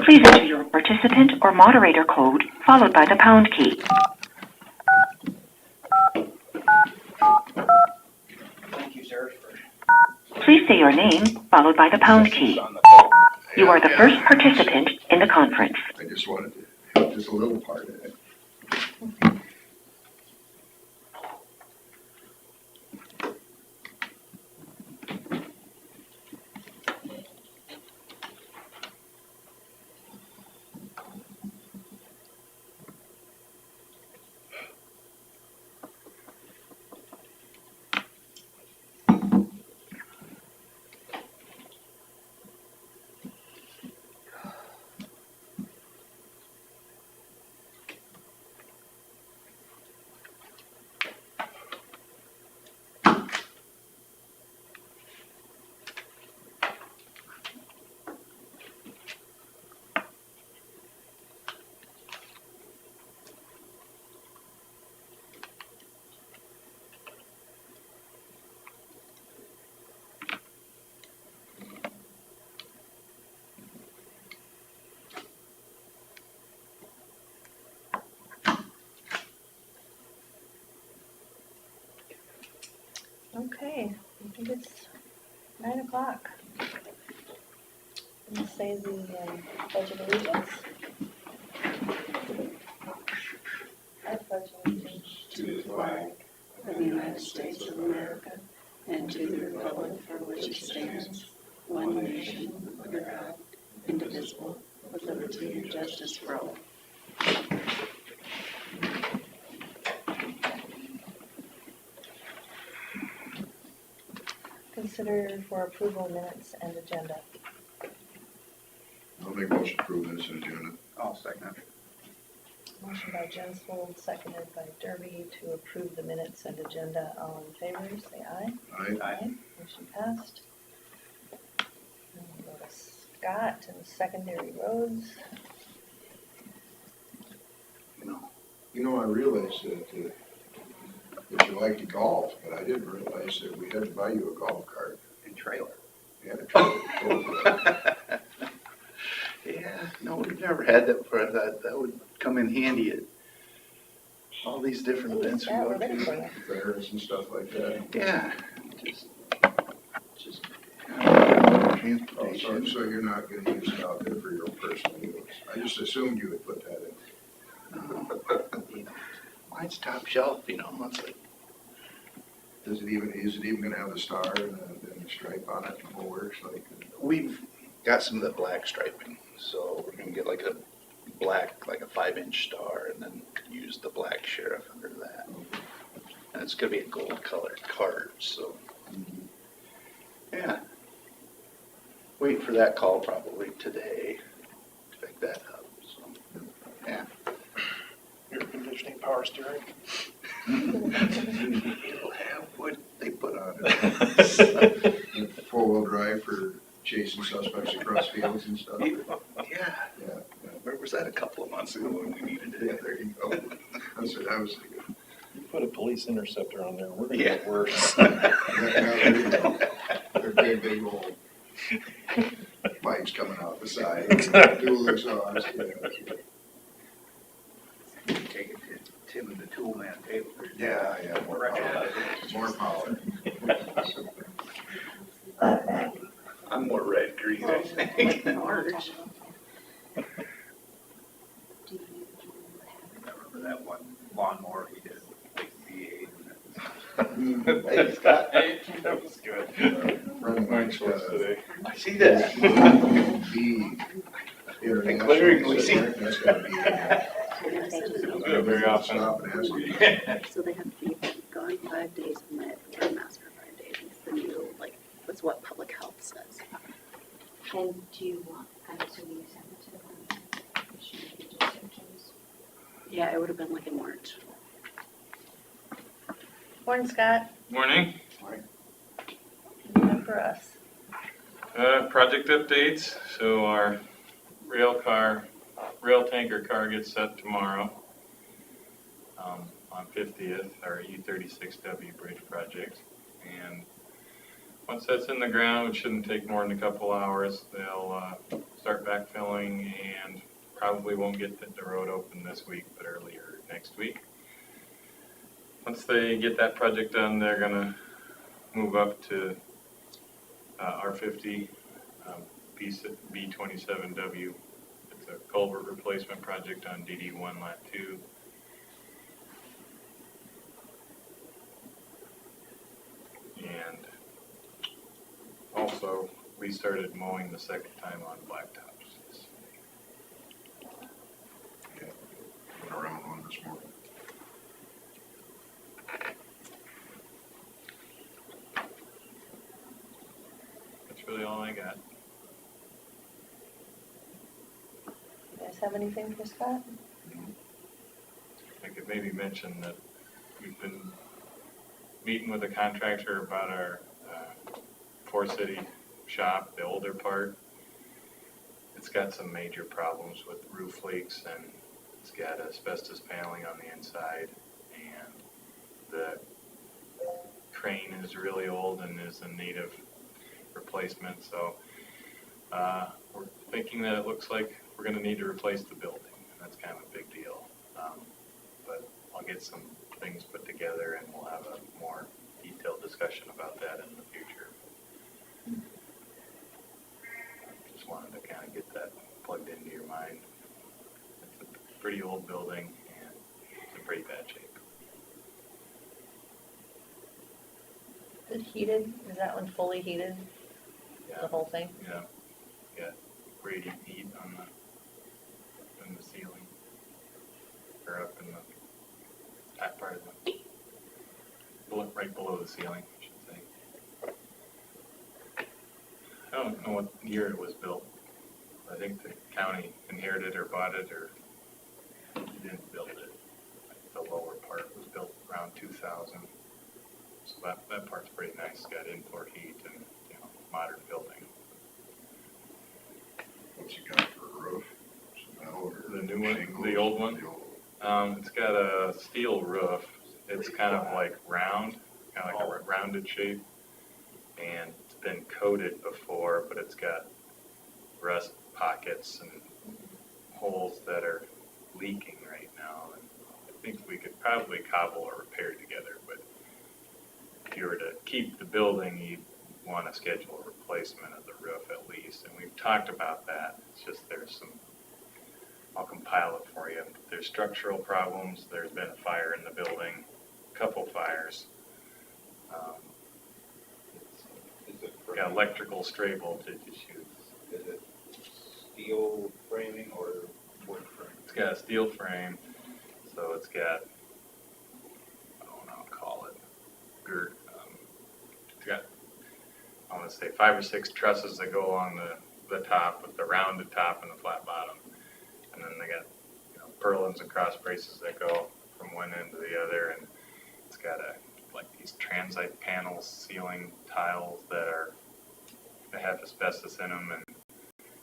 Please enter your participant or moderator code followed by the pound key. Thank you, sir. Please say your name followed by the pound key. You are the first participant in the conference. I just wanted to have just a little part in it. Okay, I think it's 9 o'clock. Let's say the Pledge of Allegiance. I pledge allegiance to the flag of the United States of America and to the republic for which it stands, one nation, under God, indivisible, with liberty and justice for all. Consider for approval minutes and agenda. I'll make a motion to approve this agenda. I'll second it. Motion by Jensvold, seconded by Derby to approve the minutes and agenda. All in favor, say aye. Aye. Motion passed. And we'll go to Scott and secondary roads. You know, I realized that you like to golf, but I didn't realize that we had to buy you a golf cart. And trailer. And a trailer. Yeah, no, we've never had that before. I thought that would come in handy at all these different events we Yeah, go we're ready for to. you. Fairs and stuff like that. Yeah, just kind of transportation. So you're not gonna use it out there for your personal use? I just assumed you would put that in. Mine's top shelf, you know, it's like, Is it even gonna have a star and a stripe on it, and it works like? we've got some of the black striping, so we're gonna get like a black, like a 5-inch star, and then use the black sheriff under that. And it's gonna be a gold colored card, so, yeah. Wait for that call probably today to pick that up, so, yeah. Air conditioning, power steering. It'll have what they put on it. Four-wheel drive for chasing suspects across fields and stuff? Yeah, Yeah. where was that a couple of months ago when we needed Yeah, it? there you go. That's what I was thinking. You put a police interceptor on there, we're gonna Yeah. get worse. Yeah, there you go. They're big old pipes coming out the side. Exactly. Dual exhaust, yeah. Take it to Tim and the tool man table. Yeah, more power. More power. I'm more red green, I think. Ours. Remember that one lawnmower he did, like V8? Mm. Hey, Scott. That was good. Running Mine like shorts today. I see that. B. And clearing, we see. That's gotta be. Don't do it very often. Stop and ask you. So they have to be gone 5 days and then wear a mask for 5 days. It's the new, like, that's what public health says. And do you want, I'm assuming you sent it to them, if she did the searches? Yeah, it would have been like in March. Morning, Scott. Morning. What do you have for us? Project updates. So our rail tanker car gets set tomorrow on 50th, our E36W bridge project. And Once that's in the ground, it shouldn't take more than a couple hours. They'll start backfilling and probably won't get the road open this week, but earlier next week. Once they get that project done, they're gonna move up to R50 B27W. It's a culvert replacement project on DD1 Lat 2. And also, we started mowing the second time on blacktops. Yeah, went around one this morning. That's really all I got. You guys have anything for Scott? I could maybe mention that we've been meeting with a contractor about our four-city shop, the older part. It's got some major problems with roof leaks, and it's got asbestos paneling on the inside, and the crane is really old and is in need of replacement. So we're thinking that it looks like we're going to need to replace the building, and that's kind of a big deal. But I'll get some things put together, and we'll have a more detailed discussion about that in the future. Just wanted to kind of get that plugged into your mind. It's a pretty old building, and it's in pretty bad shape. Is it heated? Is that one fully heated? Yeah. The whole thing? Yeah, yeah, radiant heat on the ceiling, or up in the top part of the, right below the ceiling, I should say. I don't know what year it was built. I think the county inherited or bought it, or didn't build it. The lower part was built around 2000, so that part's pretty nice. It's got indoor heat and, you know, modern building. What's it got for a roof? Some metal or The new one, shingles? the old one? The old It's got a steel roof. It's kind of like round, kind of like a rounded shape, and it's been coated before, but it's got rust pockets and holes that are leaking right now. And I think we could probably cobble or repair together, but if you were to keep the building, you'd want to schedule a replacement of the roof at least. And we've talked about that. It's just there's some, I'll compile it for you. There's structural problems. There's been a fire in the building, a couple fires. It's got electrical stray voltage issues. Is it steel framing or wood frame? It's got a steel frame, so it's got, I don't know, I'll call it girt. It's got, I want to say 5 or 6 trusses that go along the top with the rounded top and the flat bottom. And then they got, you know, purlins and cross braces that go from one end to the other. And it's got like these transite panels, ceiling tiles that have asbestos in them. And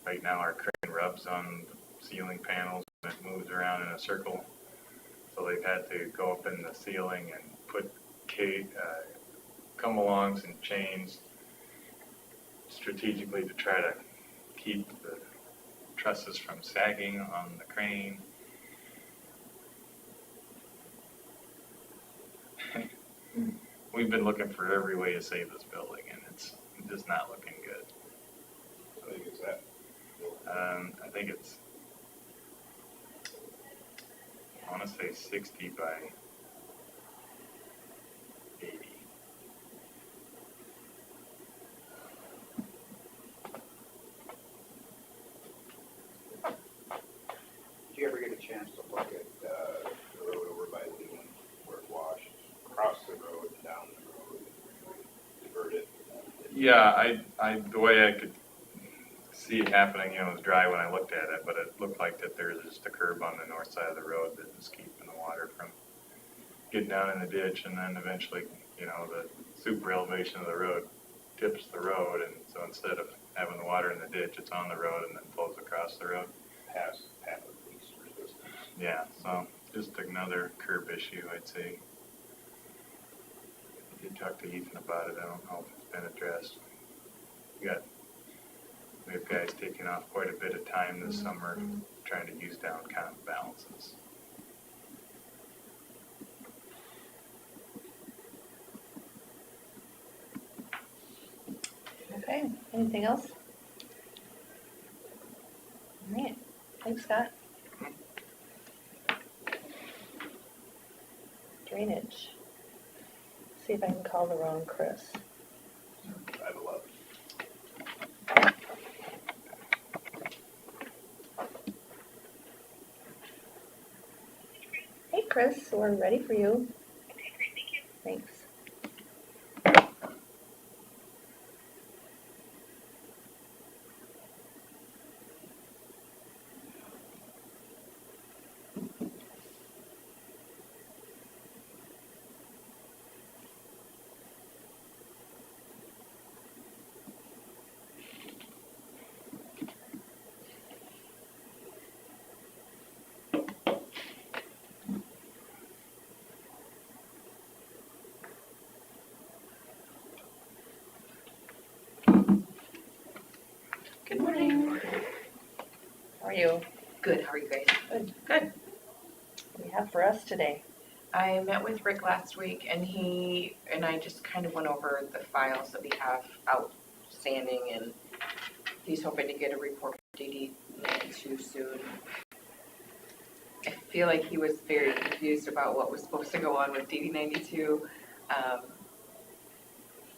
right now our crane rubs on the ceiling panels and it moves around in a circle. So they've had to go up in the ceiling and put come-alongs and chains strategically to try to keep the trusses from sagging on the crane. We've been looking for every way to save this building, and it's just not looking good. How big is that? I think it's, I want to say 60 by 80. Did you ever get a chance to look at the road over by Leland where it washed across the road and down the road and diverted? Yeah, I the way I could see it happening, you know, it was dry when I looked at it, but it looked like that there's just a curb on the north side of the road that was keeping the water from getting down in the ditch, and then eventually, you know, the super elevation of the road tips the road, and so instead of having the water in the ditch, it's on the road and then flows across the road. Path of least resistance. Yeah, so just another curb issue, I'd say. I did talk to Ethan about it. I don't know if been addressed. We have guys taking off quite a bit of time this summer trying to use down account balances. Okay, anything else? All right, thanks, Scott. Drainage. See if I can call the wrong Chris. I'd love. Hey, Chris, we're ready for you. Okay, great, thank you. Thanks. Good morning. How are you? Good, how are you guys? Good. Good. What do you have for us today? I met with Rick last week and he and I just kind of went over the files that we have outstanding, and he's hoping to get a report for DD 92 soon. I feel like he was very confused about what was supposed to go on with DD 92.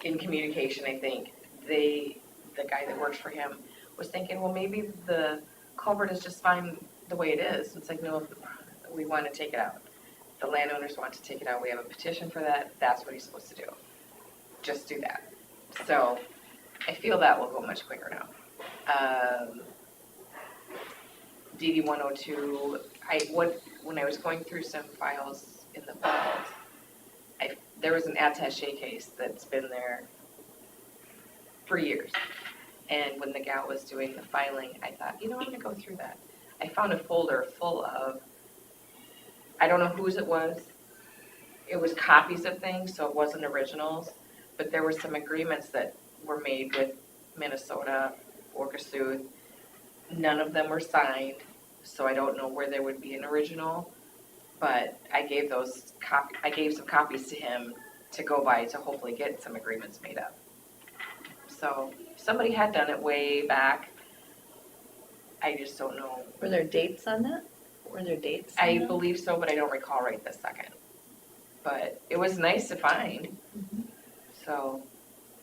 In communication, I think the guy that works for him was thinking, well, maybe the culvert is just fine the way it is. It's like, no, we want to take it out. The landowners want to take it out. We have a petition for that. That's what he's supposed to do. Just do that. So I feel that will go much quicker now. DD 102, when I was going through some files in the files, there was an attaché case that's been there for years. And when the gal was doing the filing, I thought, I'm going to go through that. I found a folder full of, I don't know whose it was. It was copies of things, so it wasn't originals. But there were some agreements that were made with Minnesota or Kasuth. None of them were signed, so I don't know where there would be an original. But I gave some copies to him to go by to hopefully get some agreements made up. So somebody had done it way back. I just don't know. Were there dates on that? Were there dates? I believe so, but I don't recall right this second. But it was nice to find. Mm-hmm. So,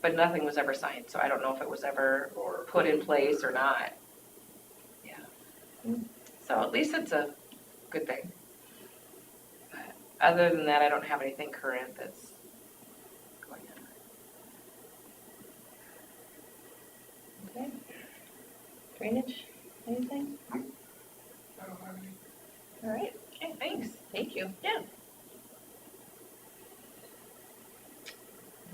but nothing was ever signed, so I don't know if it was ever put in place or not. Yeah. Mm. So at least it's a good thing. But other than that, I don't have anything current that's going on. Okay. Drainage, anything? All right, Okay, thanks. thank you. Yeah.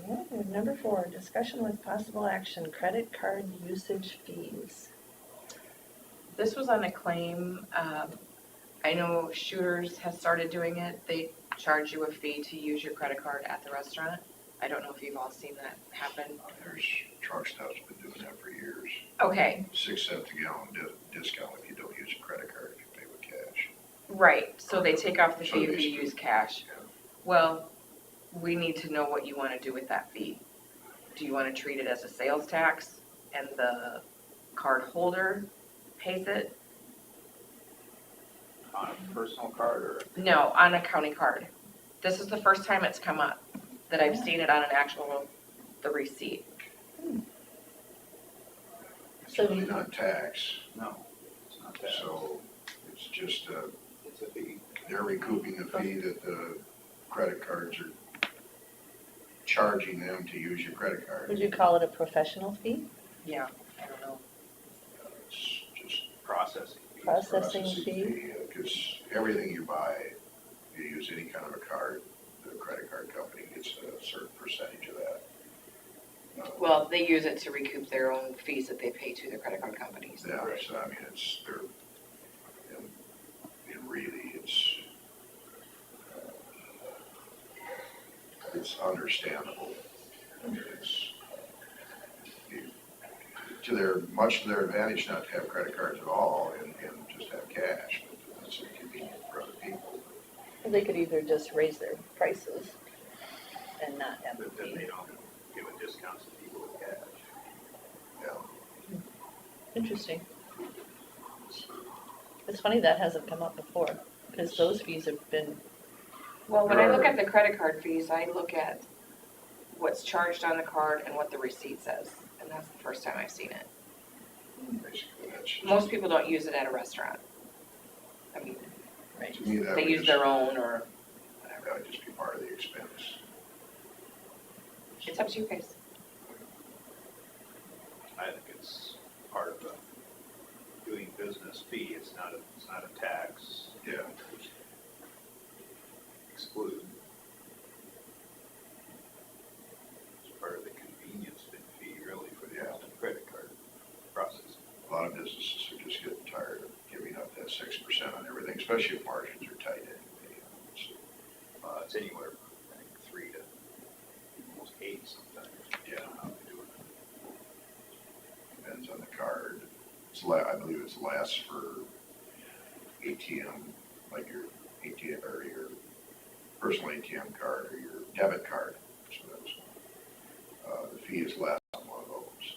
Yeah, and number 4, discussion with possible action, credit card usage fees. This was on a claim. I know Shooters has started doing it. They charge you a fee to use your credit card at the restaurant. I don't know if you've all seen that happen. There's truck stops been doing that for years. Okay, 6 cents a gallon discount if you don't use a credit card, if you pay with cash. right. So they take off the So fee if you basically- use cash. Yeah. Well, we need to know what you want to do with that fee. Do you want to treat it as a sales tax and the card holder pays it? On a personal card or? No, on a county card. This is the first time it's come up that I've seen it on an the receipt. It's So- really not tax, No, it's not that. so it's just, It's a fee. they're recouping the fee that the credit cards are charging them to use your credit card. Would you call it a professional fee? Yeah, I don't know. It's just Processing. Processing fee? Because everything you buy, you use any kind of a card, the credit card company gets a certain percentage of that. Well, they use it to recoup their own fees that they pay to the credit card companies. Yeah, so I mean, it's understandable. I mean, much to their advantage not to have credit cards at all and just have cash, but that's inconvenient for other people. They could either just raise their prices and not have the But then fee. they don't give a discount to people with cash. Yeah. Interesting. It's funny that hasn't come up before, because those fees have been, Well, when I look at the credit card fees, I look at what's charged on the card and what the receipt says, and that's the first time I've seen it. Basically, that's just. Most people don't use it at a restaurant. I mean, To me, that they would use just, their own or whatever. that would just be part of the expense. It's up to you guys. I think it's part of the doing business fee, it's not a tax. Yeah. Exclude. It's part of the convenience fee really for the credit card process. A lot of businesses are just getting tired of giving up that 6% on everything, especially if margins are tight anyway. It's anywhere, I think, 3 to almost 8 sometimes. Yeah. How they do it. Depends on the card. I believe it's less for ATM, like your ATM or your personal ATM card or your debit card. So that's, the fee is less on one of those.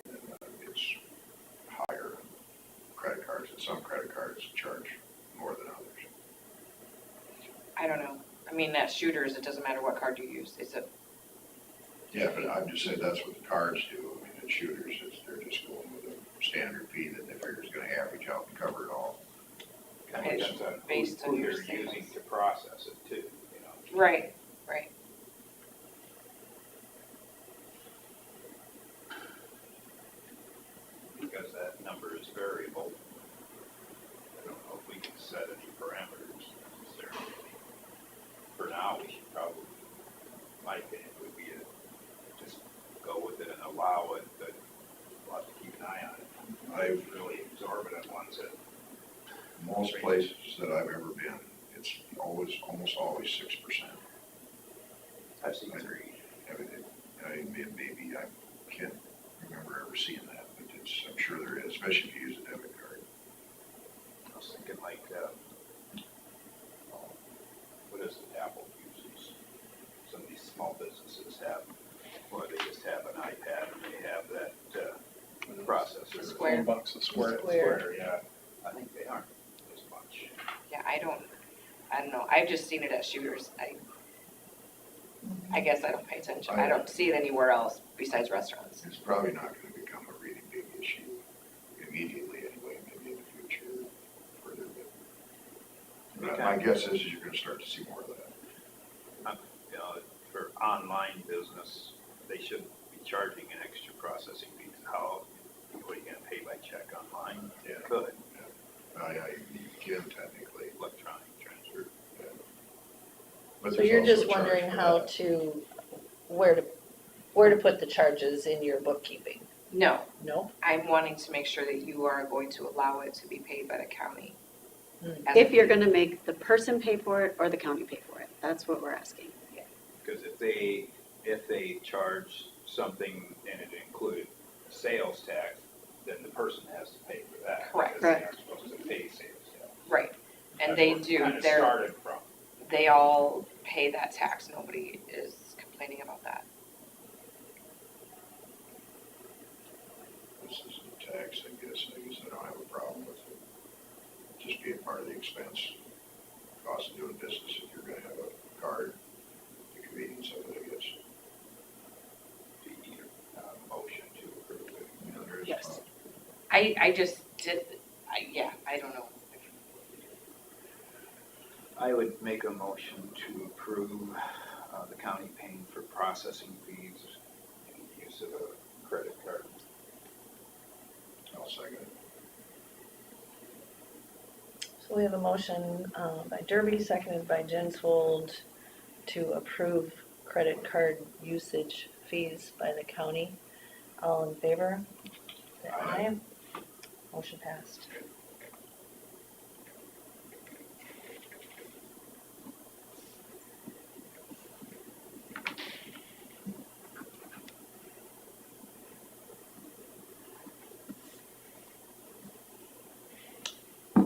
And it's higher on credit cards, and some credit cards charge more than others. I don't know. I mean, at Shooters, it doesn't matter what card you use. It's a, Yeah, but I'm just saying that's what the cards do. I mean, at Shooters, they're just going with a standard fee that they figure is gonna average out and cover it all. Kind Okay, of depends on based on who your they're sales. using to process it too, you know. right, right. Because that number is variable. I don't know if we can set any parameters necessarily. For now, we should probably, my opinion would be to just go with it and allow it, but we'll have to keep an eye on it. I've really exorbitant ones that. Most places that I've ever been, it's almost always 6%. I've seen 3. Maybe I can't remember ever seeing that, but I'm sure there is, especially if you use a debit card. I was thinking like, what is it Apple uses? Some of these small businesses have, or they just have an iPad and they have that processor. Square. $1 a square. Square. Yeah. I think they aren't as much. Yeah, I don't know. I've just seen it at Shooters. I guess I don't pay attention. I don't see it anywhere else besides restaurants. It's probably not gonna become a really big issue immediately anyway, maybe in the future further, but my guess is you're gonna start to see more of that. You know, for online business, they shouldn't be charging an extra processing fee. How, what are you gonna pay by check online? Yeah. Could, You can technically. electronic transfer. But so there's you're also just a charge wondering for how that. to, where to put the charges in your bookkeeping? No, No? I'm wanting to make sure that you are going to allow it to be paid by the county. Hmm. as If a you're fee. gonna make the person pay for it or the county pay for it, that's what we're asking. Because if they charge something and it included sales tax, then the person has to pay for that. Correct. Because they aren't supposed to pay sales tax. Right, and That's they where it do, kinda started from. they all pay that tax. Nobody is complaining about that. This is a tax, I guess I don't have a problem with it. Just be a part of the expense, cost of doing business if you're gonna have a card, the convenience of it, I guess. Do you need a motion to approve it? You know, there is Yes. cost. I just did, I don't know. I would make a motion to approve the county paying for processing fees and use of a credit card. I'll second it. So we have a motion by Derby, seconded by Jensvold, to approve credit card usage fees by the county. All in favor? Say aye. Motion passed.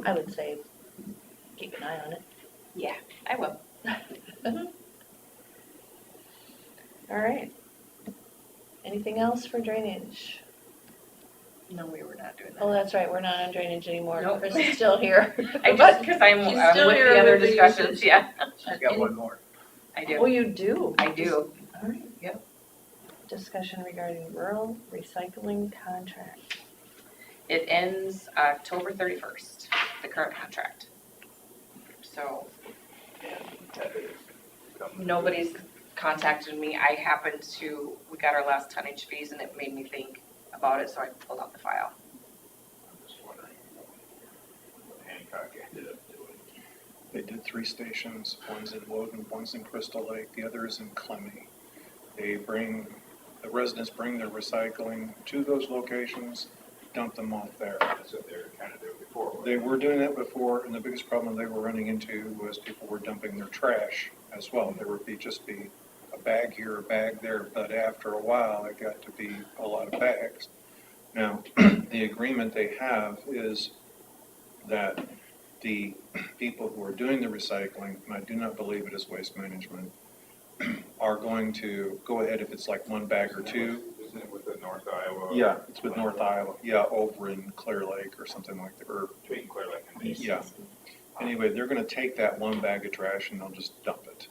I would say keep an eye on it. Yeah, I will. All right. Anything else for drainage? No, we were not doing that. Oh, that's right, we're not on drainage anymore. Nope. Chris is still here. I just, because I'm She's I'm still with here the other with the discussions, usage. yeah. She's got one more. I Oh, do, you do? I do. All right. Yep. Discussion regarding rural recycling contract. It ends October 31st, the current contract. So nobody's contacted me. I happened to, we got our last tonnage fees and it made me think about it, so I pulled out the file. I'm just wondering what Hancock ended up doing. They did 3 stations, one's in Woden, one's in Crystal Lake, the other is in Clemmy. The residents bring their recycling to those locations, dump them off there. That's what they were kind of doing before. They were doing that before, and the biggest problem they were running into was people were dumping their trash as well. There would just be a bag here, a bag there, but after a while, it got to be a lot of bags. Now, the agreement they have is that the people who are doing the recycling, and I do not believe it is Waste Management, are going to go ahead if it's like 1 bag or 2. Isn't it with the North Iowa? Yeah, it's with North Iowa. Yeah, over in Clear Lake or something like that, or Between Clear Lake and Mason. yeah. Anyway, they're gonna take that 1 bag of trash and they'll just dump it,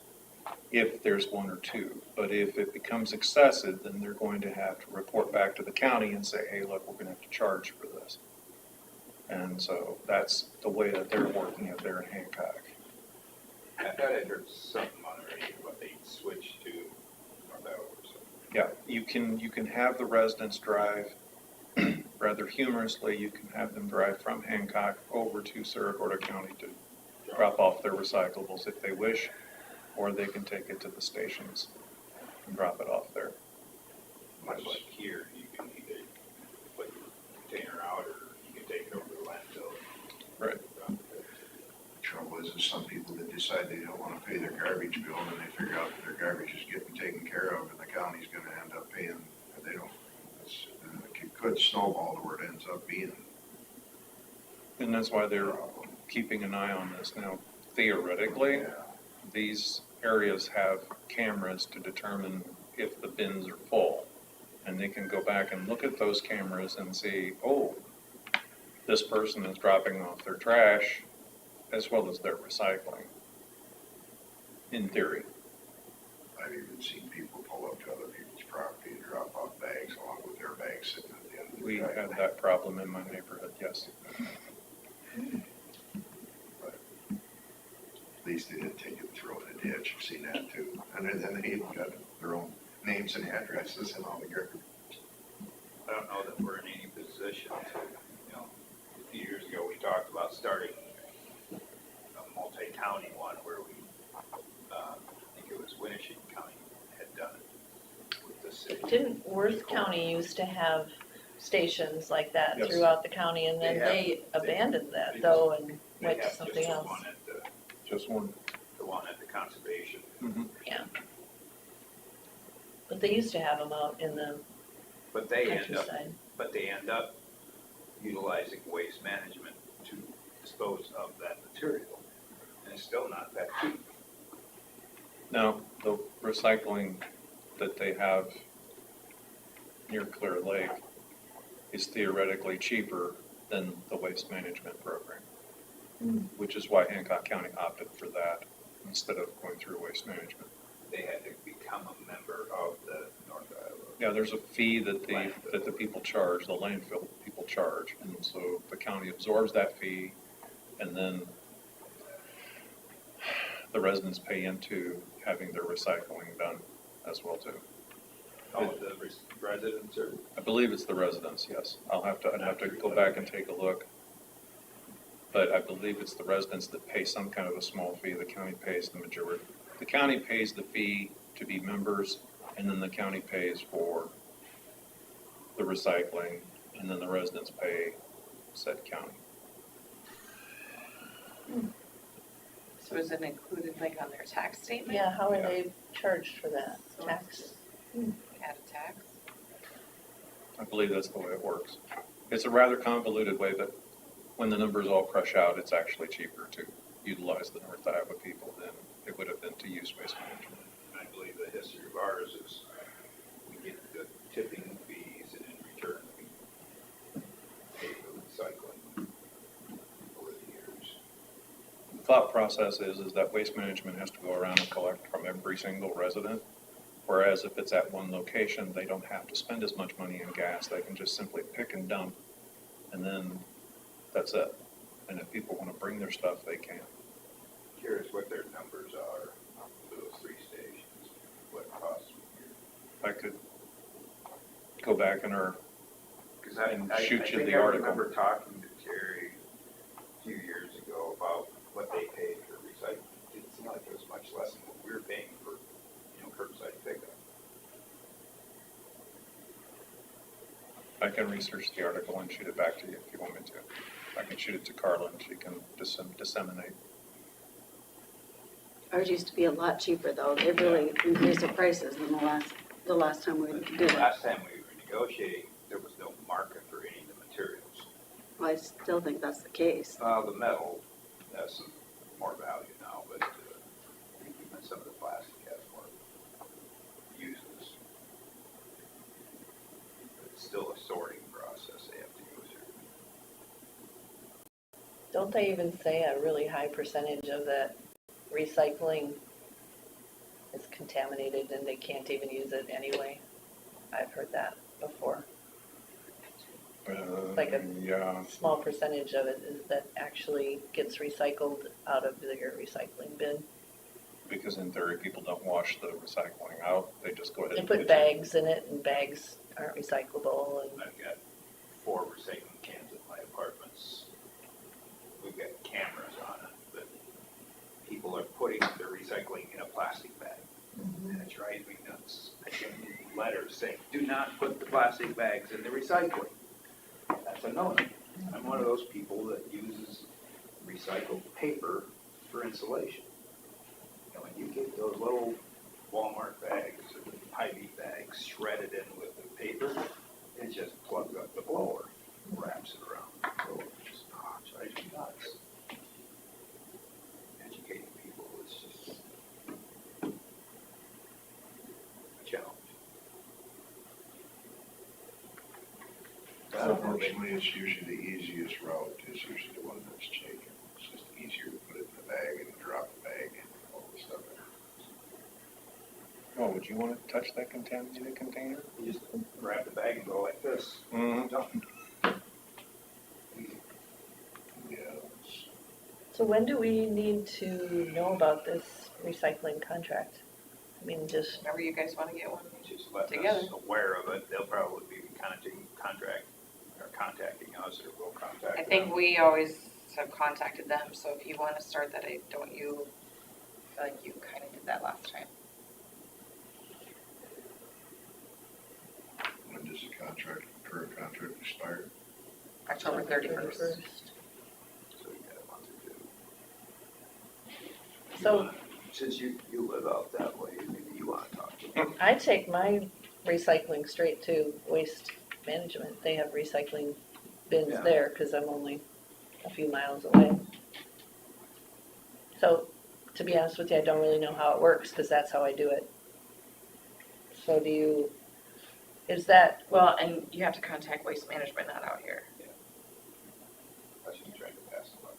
if there's 1 or 2. But if it becomes excessive, then they're going to have to report back to the county and say, hey, look, we're gonna have to charge for this. And so that's the way that they're working it there in Hancock. I thought I heard something on the radio, but they switched to North Iowa or something. Yeah, you can have the residents drive, rather humorously, you can have them drive from Hancock over to Saragordo County to drop off their recyclables if they wish, or they can take it to the stations and drop it off there. Much like here, you can either put your container out or you can take it over to the landfill. Right. Trouble is some people that decide they don't wanna pay their garbage bill, and they figure out that their garbage is getting taken care of, and the county's gonna end up paying, and they don't. It could snowball to where it ends up being. And that's why they're keeping an eye on this. Now, theoretically, Yeah. these areas have cameras to determine if the bins are full. And they can go back and look at those cameras and see, oh, this person is dropping off their trash as well as their recycling, in theory. I've even seen people pull up to other people's property and drop off bags along with their bags sitting at the end of the We driveway. have that problem in my neighborhood, yes. At least they didn't take it and throw it in a ditch. I've seen that too. And then they even got their own names and addresses and all the garbage. I don't know that we're in any position to, a few years ago, we talked about starting a multi-county one where we, I think it was Winnebago County had done it with the city. Didn't Worth County used to have stations like that Yes. throughout the county, and then they abandoned that though and They went to have something just the else? one at Just one. the one at the conservation. But they used to have them out in the But they end up, countryside. utilizing waste management to dispose of that material. And it's still not that cheap. Now, the recycling that they have near Clear Lake is theoretically cheaper than the waste management program, which is why Hancock County opted for that instead of going through waste management. They had to become a member of the North Iowa. Yeah, there's a fee that the people charge, the landfill people charge, and so the county absorbs that fee, and then the residents pay into having their recycling done as well too. All of the residents are, I believe it's the residents, yes. I'd have to go back and take a look. But I believe it's the residents that pay some kind of a small fee, the county pays the majority. The county pays the fee to be members, and then the county pays for the recycling, and then the residents pay said county. So is it included like on their tax statement? Yeah, how are they charged for that? So Tax? Add a tax? I believe that's the way it works. It's a rather convoluted way, but when the numbers all crush out, it's actually cheaper to utilize the North Iowa people than it would have been to use Waste Management. I believe the history of ours is we get the tipping fees and in return we pay for recycling over the years. The thought process is that Waste Management has to go around and collect from every single resident. Whereas if it's at one location, they don't have to spend as much money in gas. They can just simply pick and dump, and then that's it. And if people want to bring their stuff, they can. Curious what their numbers are for those 3 stations, what it costs a year. I could go back and Because And I shoot you think the I article. remember talking to Terry a few years ago about what they paid for recycling. It didn't seem like it was much less than what we were paying for, curbside pickup. I can research the article and shoot it back to you if you want me to. I can shoot it to Carla and she can disseminate. Ours used to be a lot cheaper though. They really increased the prices than the last time we did it. Last time we were negotiating, there was no market for any of the materials. Well, I still think that's the case. The metal has some more value now, but even some of the plastic has more uses. It's still a sorting process they have to go through. Don't they even say a really high percentage of that recycling is contaminated and they can't even use it anyway? I've heard that before. Like a Yeah, small percentage of it is that actually gets recycled out of their recycling bin. because in theory, people don't wash the recycling out. They just go ahead They and put pitch it. bags in it and bags aren't recyclable and I've got 4 recycling cans at my apartments. We've got cameras on it, but people are putting their recycling in a plastic bag. And it drives me nuts. I get letters saying, do not put the plastic bags in the recycling. That's a no-no. I'm one of those people that uses recycled paper for insulation. When you get those little Walmart bags or Hy-Vee bags shredded in with the paper, it just plugs up the blower, wraps it around the blower. It just drives me nuts. Educating people is just a challenge. Unfortunately, it's usually the easiest route, is usually the one that's taken. It's just easier to put it in the bag and drop the bag and all the stuff in it. Oh, would you want to touch that contaminated container? You just grab the bag and go like this. Mm-hmm. Done. Yeah, it's- So when do we need to know about this recycling contract? I mean, just, Whenever you guys want to get one. Just letting Together. us aware of it. They'll probably be contacting us, or we'll contact them. I think we always have contacted them, so if you want to start that, don't you, I feel like you kind of did that last time. when does the current contract expire? October 31st. So we got a month or two. So Since you live out that way, maybe you want to talk to them. I take my recycling straight to Waste Management. They have recycling bins Yeah. there because I'm only a few miles away. So, to be honest with you, I don't really know how it works because that's how I do it. So is that, Well, and you have to contact Waste Management, not out here. That's what I'm trying to pass along.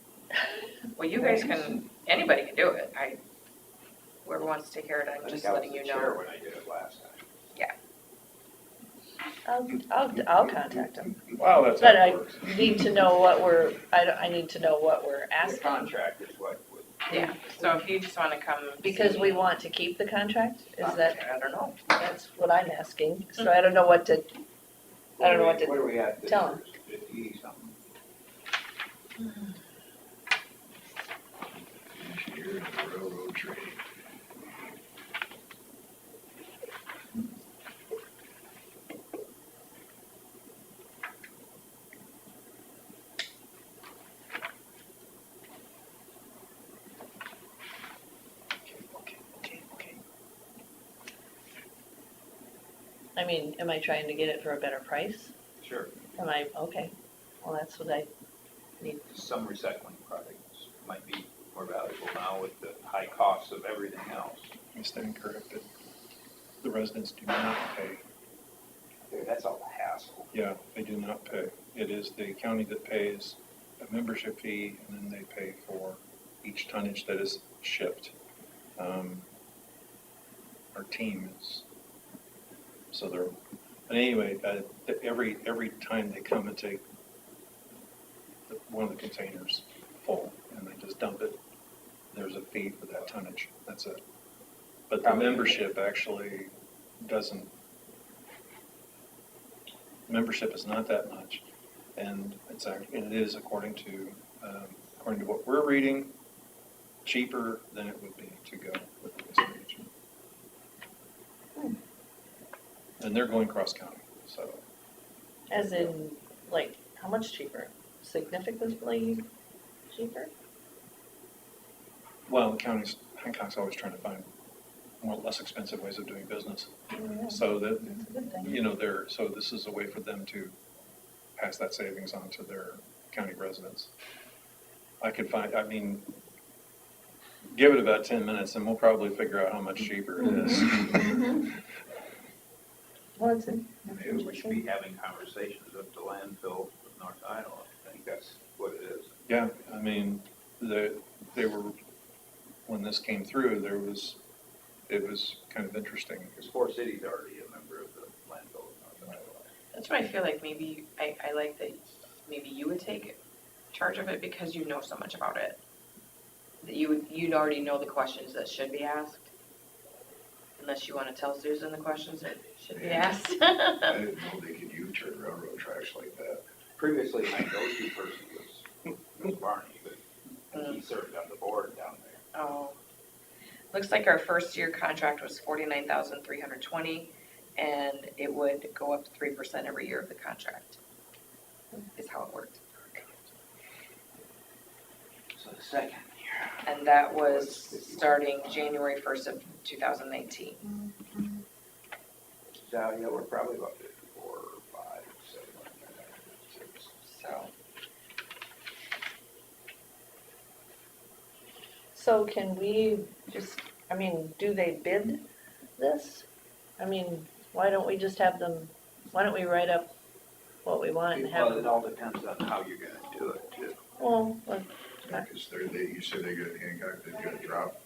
Well, you guys can, anybody can do it. Whoever wants to take care of it, I I'm think just I was letting you the chair know. when I did it last time. I'll contact them. Wow, that's how But it I works. need to know what I need to know what we're The asking. contract is what would. Yeah, so if you just want to come. Because see we me, want to keep the contract? Is that, I don't know. that's what I'm asking. So I don't know what to, I don't know what What to are we at this tell year? 50 something? Engineer and railroad training. Okay. I mean, am I trying to get it for a better price? Sure. Okay, well, that's what need, Some recycling products might be more valuable now with the high costs of everything else. I stand corrected. The residents do not pay. That's all the hassle. Yeah, they do not pay. It is the county that pays a membership fee, and then they pay for each tonnage that is shipped. Our team is, so they're, but anyway, every time they come and take one of the containers full, and they just dump it, there's a fee for that tonnage. That's it. But the membership actually doesn't, membership is not that much, and it's actually, and it is according to what we're reading, cheaper than it would be to go with the waste management. And they're going cross-county, so. as in, like, how much cheaper? Significantly cheaper? Well, the county's, Hancock's always trying to find more, less expensive ways of doing business. Oh, yeah. So that, That's a good thing. you know, so this is a way for them to pass that savings on to their county residents. I mean, give it about 10 minutes and we'll probably figure out how much cheaper it is. Well, it's Maybe we should be having conversations with the landfill of North Iowa. I think that's what it is. Yeah, I mean, they were, when this came through, it was kind of interesting. Because Fort City's already a member of the landfill of North Iowa. That's why I feel like maybe, I like that maybe you would take charge of it because you know so much about it. That you'd already know the questions that should be asked. Unless you want to tell Susan the questions that should be asked. I didn't know they could U-turn railroad tracks like that. Previously, my go-to person was Barney, but he served on the board down there. Oh. Looks like our first year contract was $49,320, and it would go up 3% every year of the contract, is how it worked. So the second year. And that was starting January 1st of 2019. So, yeah, we're probably about 54 or 5, 7, like that. So, So can we just, I mean, do they bid this? I mean, why don't we just have them, why don't we write up what we want and have Well, it them? all depends on how you're gonna do it, too. Well, Because you said they got Hancock, they've got drop.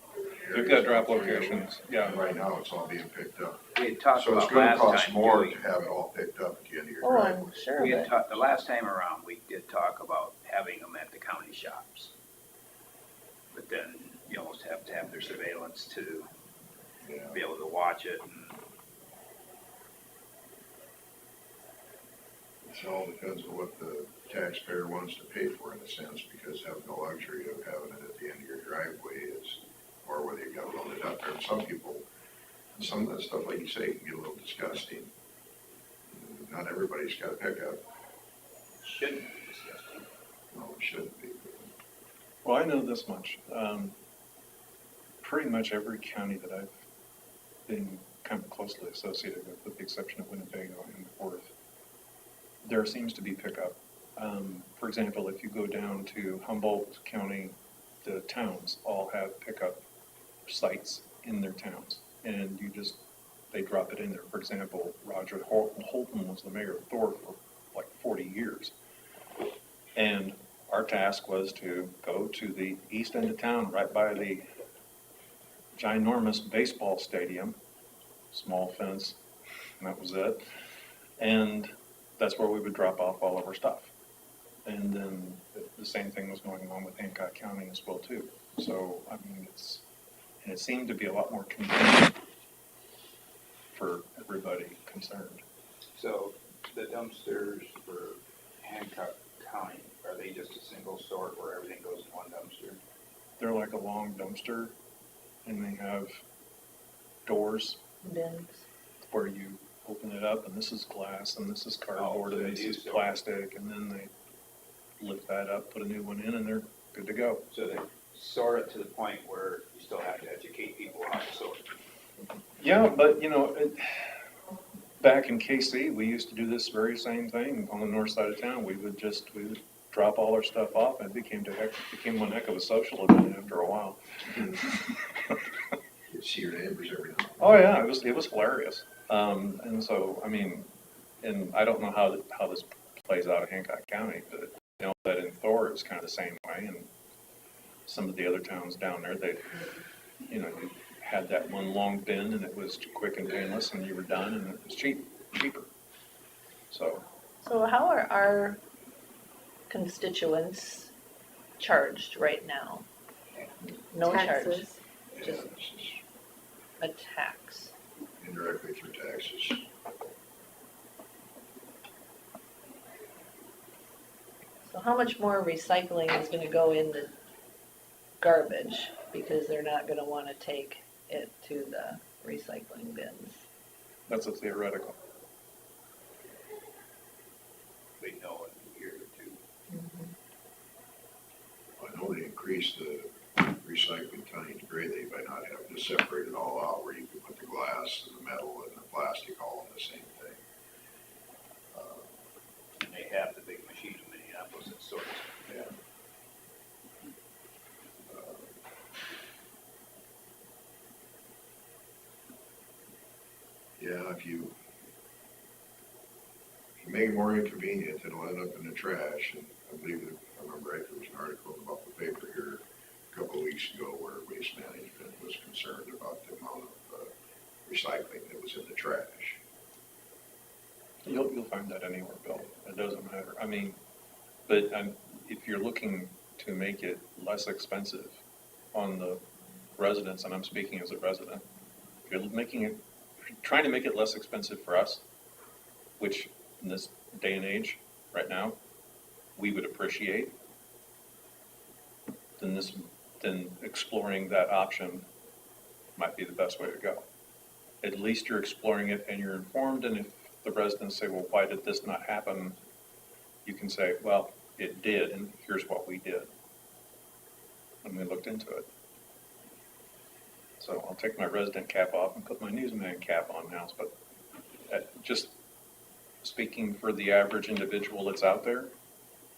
They've got drop locations, yeah. And right now, it's all being picked up. We had talked So it's about gonna last cost time more doing, to have it all picked up at the end of your oh, driveway. I'm sure, we had but, talked, the last time around, we did talk about having them at the county shops. But then you almost have to have their surveillance to Yeah. be able to watch it. And It all depends on what the taxpayer wants to pay for in a sense, because have the luxury of having it at the end of your driveway is, or whether you gotta load it up there. And some people, some of that stuff, like you say, can get a little disgusting. Not everybody's got a pickup. shouldn't be disgusting. No, it shouldn't be. Well, I know this much. Pretty much every county that I've been kind of closely associated with the exception of Winnebago and Worth, there seems to be pickup. For example, if you go down to Humboldt County, the towns all have pickup sites in their towns, and they drop it in there. For example, Roger Holton was the mayor of Thor for like 40 years. And our task was to go to the east end of town, right by the ginormous baseball stadium, small fence, and that was it. And that's where we would drop off all of our stuff. And then the same thing was going on with Hancock County as well too. So, I mean, and it seemed to be a lot more convenient for everybody concerned. So the dumpsters for Hancock County, are they just a single sort where everything goes in one dumpster? They're like a long dumpster, and they have doors bins. where you open it up, and this is glass, and this is cardboard, so and they this do is still- plastic, and then they lift that up, put a new one in, and they're good to go. So they sort it to the point where you still have to educate people how to sort. Yeah, but back in KC, we used to do this very same thing on the north side of town. We would drop all our stuff off, and it became one heck of a social event after a while. You see your neighbors every now Oh, yeah, it was hilarious. And so, I mean, and I don't know how this plays out in Hancock County, but I know that in Thor, it's kind of the same way, and some of the other towns down there, you had that one long bin, and it was quick and painless, and you were done, and it was cheaper. So, So how are our constituents charged right now? No charge, Taxes. and Just- then. This is a tax. indirectly through taxes. So how much more recycling is gonna go in the garbage? Because they're not gonna wanna take it to the recycling bins. that's a theoretical. We know in a year or two. I know they increased the recycling tonnage greatly by not having to separate it all out, where you could put the glass and the metal and the plastic all in the same thing. And they have the big machine in Minneapolis that sorts. Yeah. Yeah, if you make it more inconvenient, it'll end up in the trash. And I believe that, if I remember right, there was an article about the paper here a couple of weeks ago where Waste Management was concerned about the amount of recycling that was in the trash. You'll find that anywhere, Bill. It doesn't matter. I mean, but if you're looking to make it less expensive on the residents, and I'm speaking as a resident, if you're trying to make it less expensive for us, which in this day and age, right now, we would appreciate, then exploring that option might be the best way to go. At least you're exploring it and you're informed, and if the residents say, well, why did this not happen? You can say, well, it did, and here's what we did. And we looked into it. So I'll take my resident cap off and put my newsman cap on now, but just speaking for the average individual that's out there,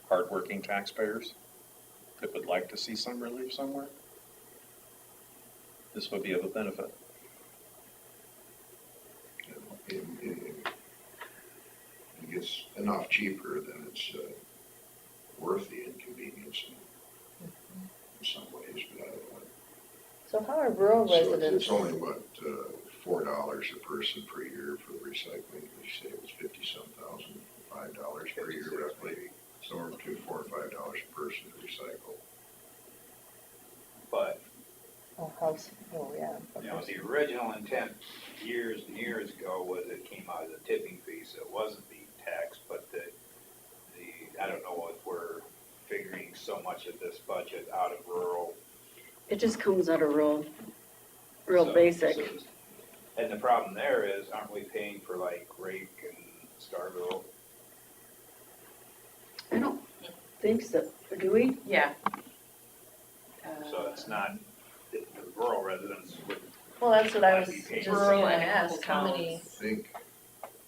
hardworking taxpayers that would like to see some relief somewhere, this would be of a benefit. It gets enough cheaper than it's worth the inconvenience in some ways, but I don't know. So how are rural So residents? it's only what, $4 a person per year for the recycling. They say it was 50-some thousand, $5 per year roughly. Somewhere between $4 or $5 a person to recycle. But, Yeah. you know, the original intent years and years ago was it came out of the tipping fee, so it wasn't being taxed, but I don't know if we're figuring so much of this budget out of rural. It just comes out of real So- basic. so- And the problem there is, aren't we paying for like Rake and Scarborough? I don't think so. Do we? Yeah. So it's not, the rural residents would, Well, that's what I was Might be paid. just Rural gonna and ask, how many, I think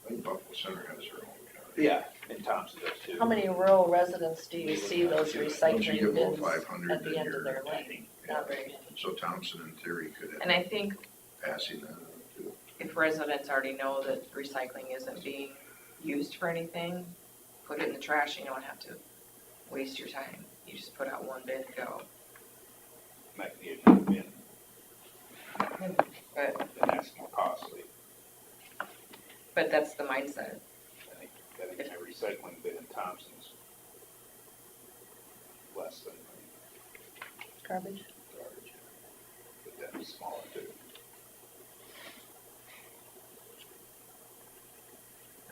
Buffalo Center has their own kind. yeah, and Thompson does too. how many rural residents do you see those Once you recycling get below bins 500, at the then end of you're their lane? Not very many. So Thompson in theory could And end I think up passing that on too. if residents already know that recycling isn't being used for anything, put it in the trash, you don't have to waste your time. You just put out one bin and go. Might be a new bin, But, and that's more costly. but that's the mindset. I think a recycling bin in Thompson's less than Garbage? garbage, but that's smaller too.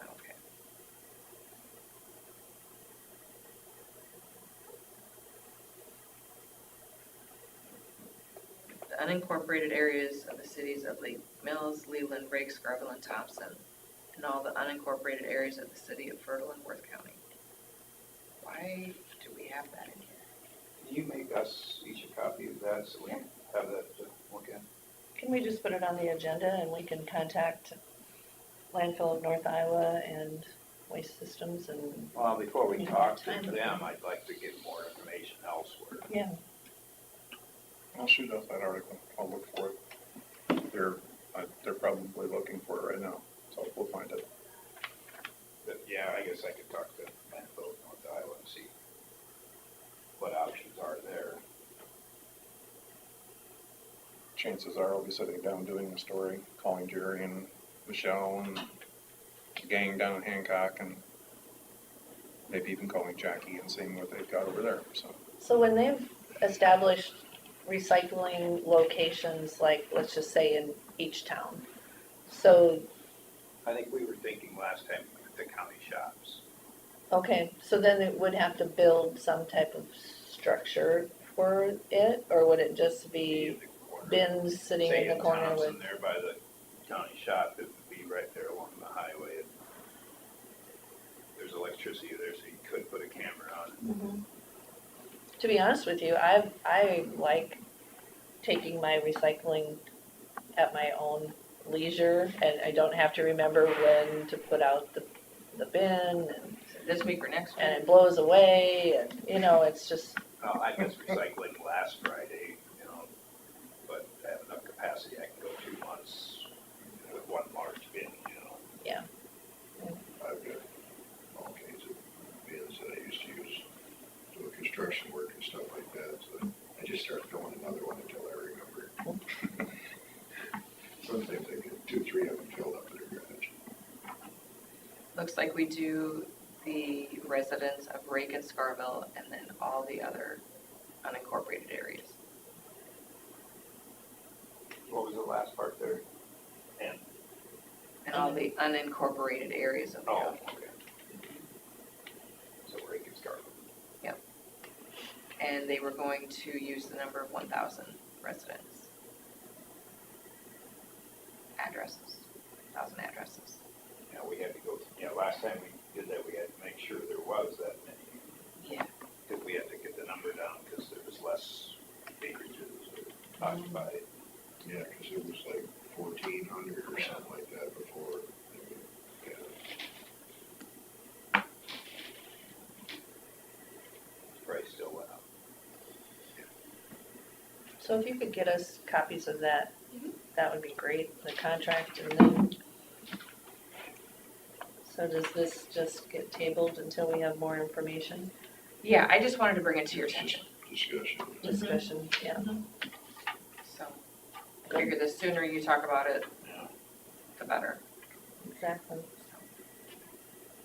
Okay. The unincorporated areas of the cities of Lake Mills, Leland, Rake, Scarborough, and Thompson, and all the unincorporated areas of the city of Fertile and Worth County. Why do we have that in here? Can you make us each a copy of that so we Yeah. have that to look at? Can we just put it on the agenda and we can contact Landfill of North Iowa and Waste Systems and, Well, before we Yeah, talk to time. them, I'd like to get more information elsewhere. yeah, I'll shoot out that article. I'll look for it. They're probably looking for it right now, so we'll find it. But yeah, I guess I could talk to Manville, North Iowa, and see what options are there. Chances are I'll be sitting down doing the story, calling Jerry and Michelle and the gang down in Hancock, and maybe even calling Jackie and seeing what they've got over there, so. so when they've established recycling locations, like, let's just say in each town, so, I think we were thinking last time at the county shops. okay, so then it would have to build some type of structure for it, or would it just be in the corner. bins sitting Say in the corner Thompson with, there by the county shop, it would be right there along the highway. And there's electricity there, so you could put a camera on it. Mhm. To be honest with you, I like taking my recycling at my own leisure, and I don't have to remember when to put out the bin, This week or next week? and it blows away, and, you know, it's just, I guess recycling last Friday, you know, but I have enough capacity, I can go 2 months with one large bin, you know. I've got all kinds of bins that I used to use doing construction work and stuff like that, so I just start filling another one until I remember. Sometimes I get 2, 3 of them filled up in a garage. Looks like we do the residents of Rake and Scarville and then all the other unincorporated areas. What was the last part there? And, And all the unincorporated areas of the oh, county. okay. So Rake and Scarlet. And they were going to use the number of 1,000 residents. Addresses, 1,000 addresses. Yeah, we had to go, last time we did that, we had to make sure there was that many. Yeah. Because we had to get the number down, because there was less acreages occupied. Yeah, because it was like 1,400 or something like that before. Price still went up. so if you could get us copies of that, Mhm. that would be great, the contract, and then, so does this just get tabled until we have more information, Yeah, I just wanted to bring it to your It's just attention, discussion. discussion, yeah, so. I figure the sooner you talk about it, Yeah. the better. exactly.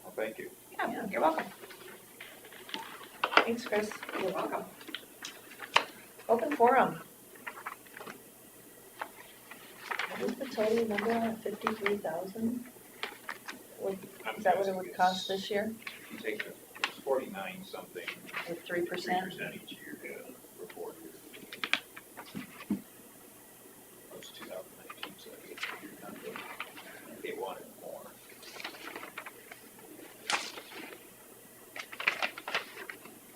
Well, thank you. Yeah, Yeah. you're welcome. Thanks, Chris. You're welcome. Open forum. What is the total number on it, 53,000? Is that what it would cost this year, You take the, it's 49 something, with 3%? 3% each year, for 4 years. That was 2019, so I get a year number. They wanted more.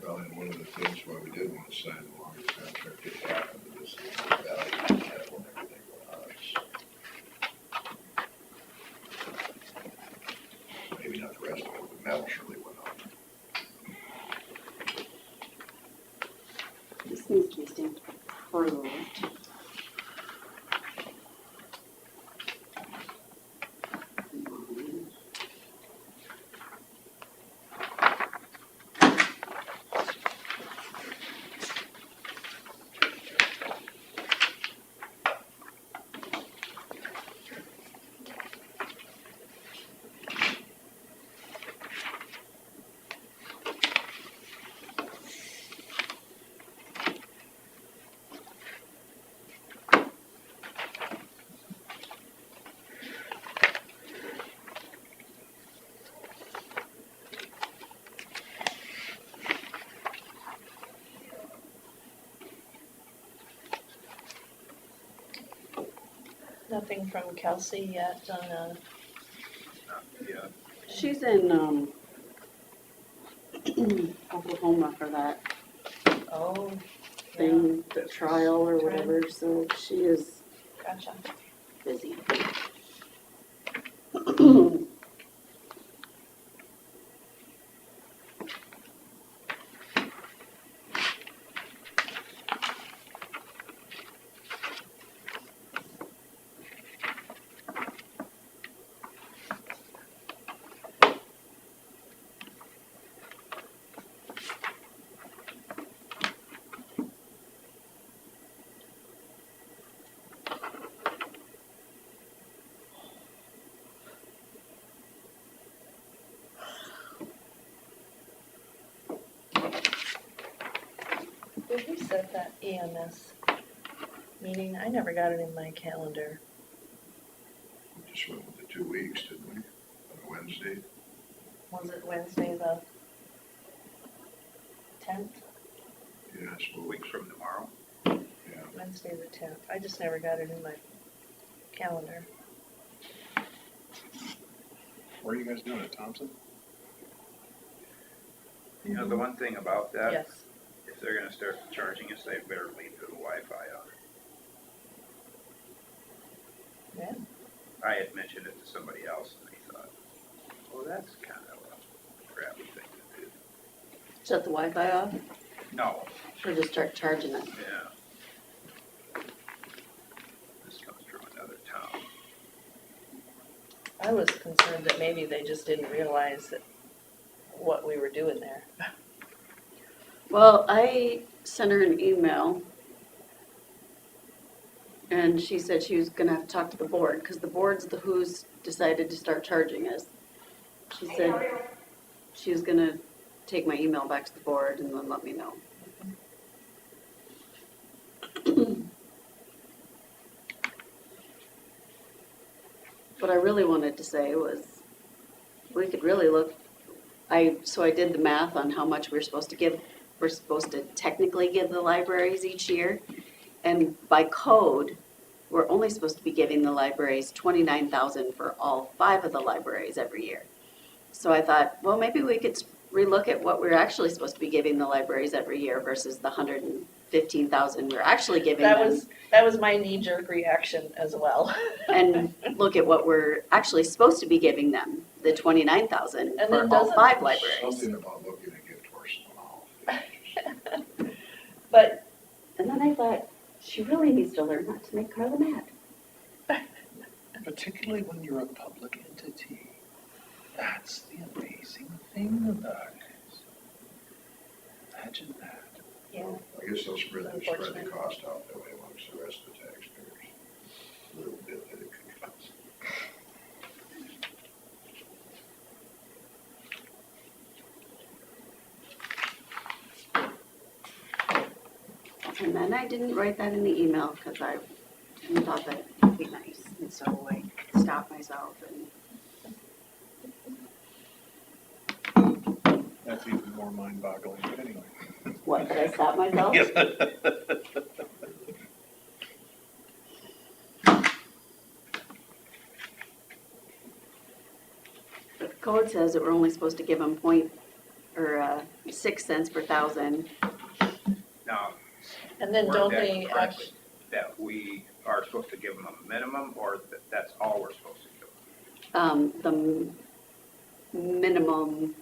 Well, and one of the things why we did want to sign the longer contract did happen to this value of cattle and everything went up. Maybe not the rest of it, but metal surely went up. This needs to be stamped approved. Nothing from Kelsey yet on, Yeah, She's in, Oklahoma for that oh, yeah, thing, the trial or whatever, so she is gotcha. busy. Did we set that EMS meeting? I never got it in my calendar. We just went with the 2 weeks, didn't we? On a Wednesday. Was it Wednesday the 10th? Yeah, so Weeks from tomorrow. yeah. Wednesday the 10th. I just never got it in my calendar. Where are you guys doing it, Thompson? You know, the one thing about that, Yes. if they're gonna start charging us, they better leave the Wi-Fi on. Yeah. I had mentioned it to somebody else and they thought, well, that's kind of a crappy thing to do. Shut the Wi-Fi off No, or just start charging it? yeah. This comes from another town. I was concerned that maybe they just didn't realize that what we were doing there. Well, I sent her an email and she said she was gonna have to talk to the board because the board's the who's decided to start charging us. She said she was gonna take my email back to the board and then let me know. What I really wanted to say was, we could really look, so I did the math on how much we're supposed to technically give the libraries each year. And by code, we're only supposed to be giving the libraries $29,000 for all 5 of the libraries every year. So I thought, well, maybe we could relook at what we're actually supposed to be giving the libraries every year versus the $115,000 we're actually giving them. That was my knee-jerk reaction as well. And look at what we're actually supposed to be giving them, the $29,000 And for then all doesn't- 5 libraries. Something about looking at gift horse and all. But And then I thought, she really needs to learn not to make Carla mad. Particularly when you're a public entity. That's the amazing thing about it. Imagine that. yeah, I guess they'll spread the Unfortunate. cost out that way amongst the rest of the taxpayers. A little bit that it could cost. And then I didn't write that in the email because I thought that would be nice. And so I stopped myself and, That's even more mind-boggling, but anyway. what, did I stop myself? The code says that we're only supposed to give them 6 cents per thousand. Now, and then word don't that they correctly, actually, that we are supposed to give them a minimum, or that's all we're supposed to give them? The minimum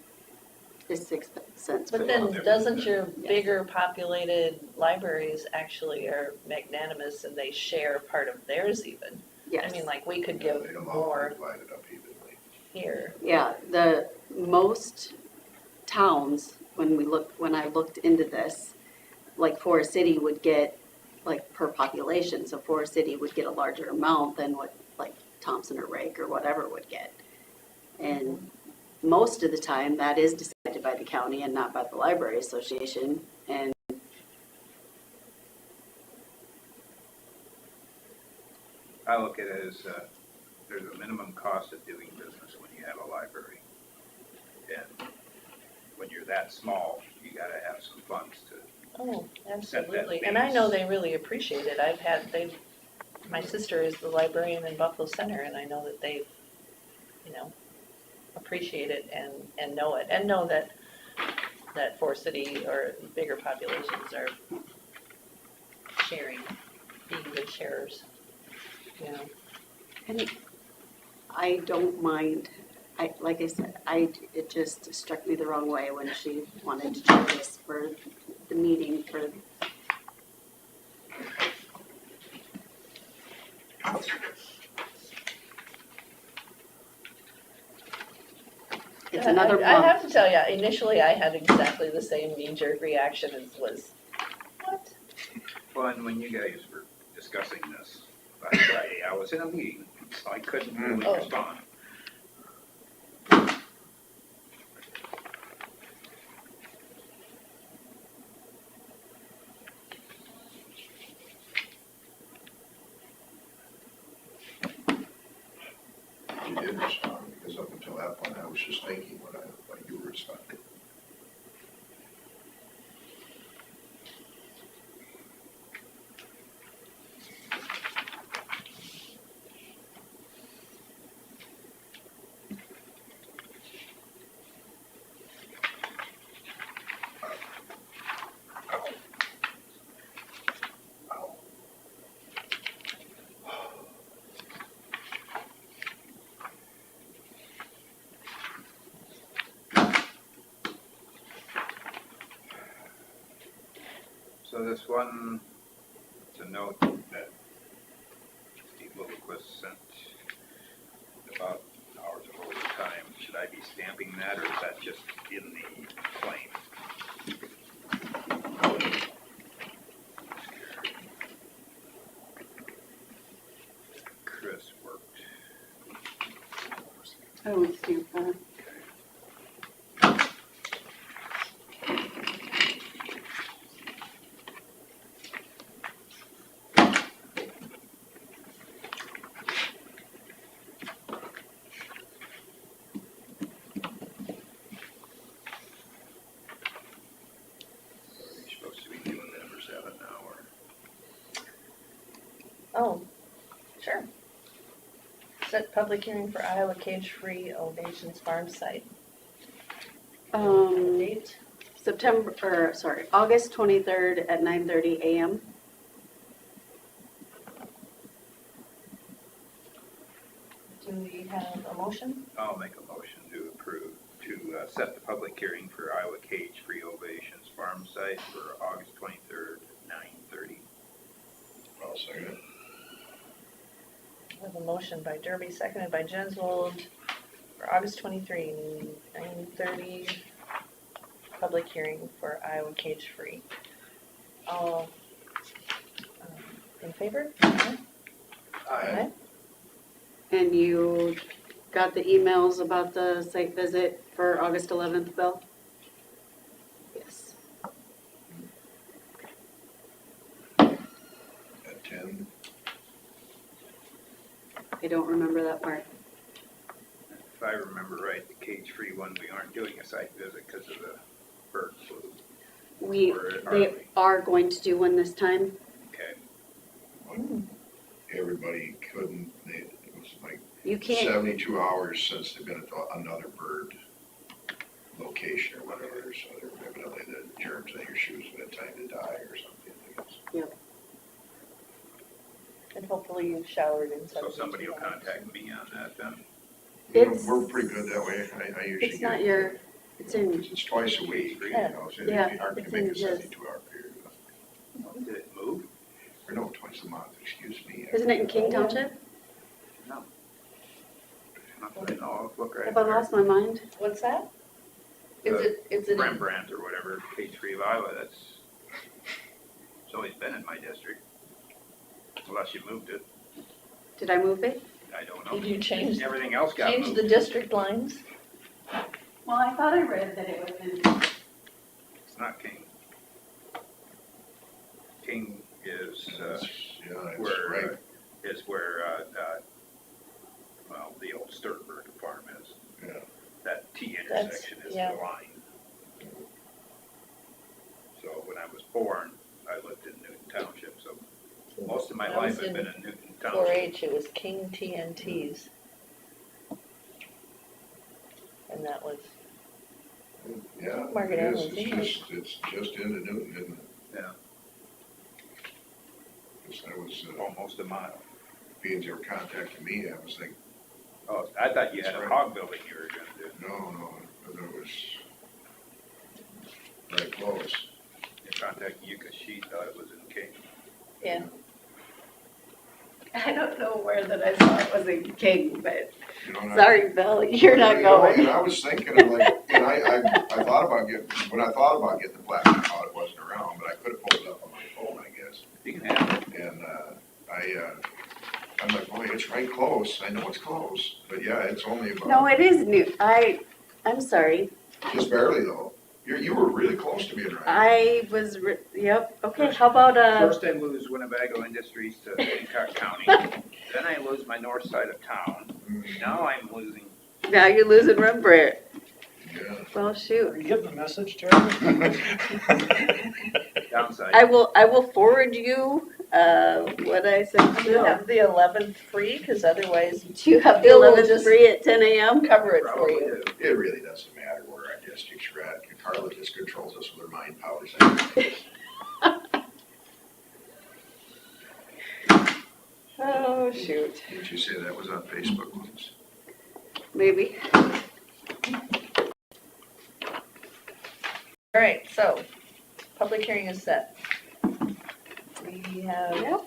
is 6 cents. but per then thousand. doesn't your Yes. bigger populated libraries actually are magnanimous and they share part of theirs even? I Yes. mean, like, we could Yeah, give they don't all more divide it up evenly. here. Yeah, the most towns, when I looked into this, like Forest City would get, like per population, so Forest City would get a larger amount than what like Thompson or Rake or whatever would get. And most of the time, that is decided by the county and not by the library association. And I look at it as, there's a minimum cost of doing business when you have a library. And when you're that small, you gotta have some funds to, Oh, Set that absolutely. And I base. know they really appreciate it. My sister is the librarian in Buffalo Center, and I know that they, appreciate it and know it, and know that Forest City or bigger populations are sharing, being good sharers, And I don't mind, like I said, it just struck me the wrong way when she wanted to do this for the meeting for. It's another I month. have to tell you, initially I had exactly the same knee-jerk reaction as was, what? well, and when you guys were discussing this last Friday, I was in a meeting, so I couldn't really Oh. respond. you did respond, because up until that point, I was just thinking what you were responding. So this one, to note that Steve Lillquist sent about hours of overtime, should I be stamping that, or is that just in the claim? Chris worked. I would stamp that. You're supposed to be doing that for 7 now, or? Oh, sure. Set public hearing for Iowa cage-free Ovations Farm site. Date? August 23rd at 9:30 a.m. Do we have a motion? I'll make a motion to approve, to set the public hearing for Iowa Cage-Free Ovations Farm Site for August 23rd, 9:30. I'll second it. We have a motion by Derby, seconded by Jenswold for August 23, 9:30, public hearing for Iowa cage-free. All in favor? Aye. And you got the emails about the site visit for August 11th, Bill? Yes. At 10, I don't remember that part. If I remember right, the cage-free one, we aren't doing a site visit because of the bird flu. They are going to do one this time. Okay. everybody couldn't, it was like You can't, 72 hours since they've been at another bird location or whatever, so they're evidently the germs in your shoes have had time to die or something, I guess. And hopefully you've showered in So somebody will contact me on that then. You know, It's- we're pretty good that way, I usually it's not get- your, it's in, It's twice a week, you know, so Yeah, it's hard to it's make in a his. 72-hour period. Did it move? Or no, twice a month, excuse me. isn't it in King Township? No. Not that I know of. Look right Have I there. lost my mind? What's that? Is it? Rembrandt or whatever, Cage-Free of Iowa, it's always been in my district. Unless you moved it, Did I move it? I don't know. Did you change Everything else got the moved. district lines? Well, I thought I read that it was in. It's not King. King is, Yeah, that's where, right, well, the old Sternberg farm is. yeah. That T That's- intersection is yeah. the line. So when I was born, I lived in Newton Township, so most of my When I was life I've in been in Newton 4 Township. H, it was King TNTs. And that was, Yeah, Margaret it is, Evans, isn't it? it's just into Newton, isn't it? Yeah, Because that was, almost a mile. being they were contacting me, I was like, Oh, I thought you had That's a right. hog building you were gonna do. no, but it was right close. You're contacting you because she thought it was in King. yeah. I don't know where that I saw it was in King, but You know, and I- sorry, Bill, you're not You know, going. And I was thinking of like, and I thought about when I thought about getting the plaque, I thought it wasn't around, but I could have pulled it up on my phone, I guess. You can have it. And, I'm like, boy, it's right close, I know it's close, but yeah, it's only about. No, it is new. I'm sorry. Just barely though. You were really close to being right. Yep, okay, how about, First I lose Winnebago Industries to Hancock County, then I lose my north side of town, Now I'm losing. Now you're losing Rembrandt. Yeah. Well, Are shoot. you getting the message, Jeremy? Downside. I will forward you, what I sent Do you Bill. have the 11th free? Because otherwise Do you have the Bill will 11th just- free at 10 a.m.? cover it for Probably you. do. It really doesn't matter where our districts are at. Carla just controls us with her mind powers. Oh, shoot. Didn't you say that was on Facebook once? Maybe. All right, so, public hearing is set. We have Yep.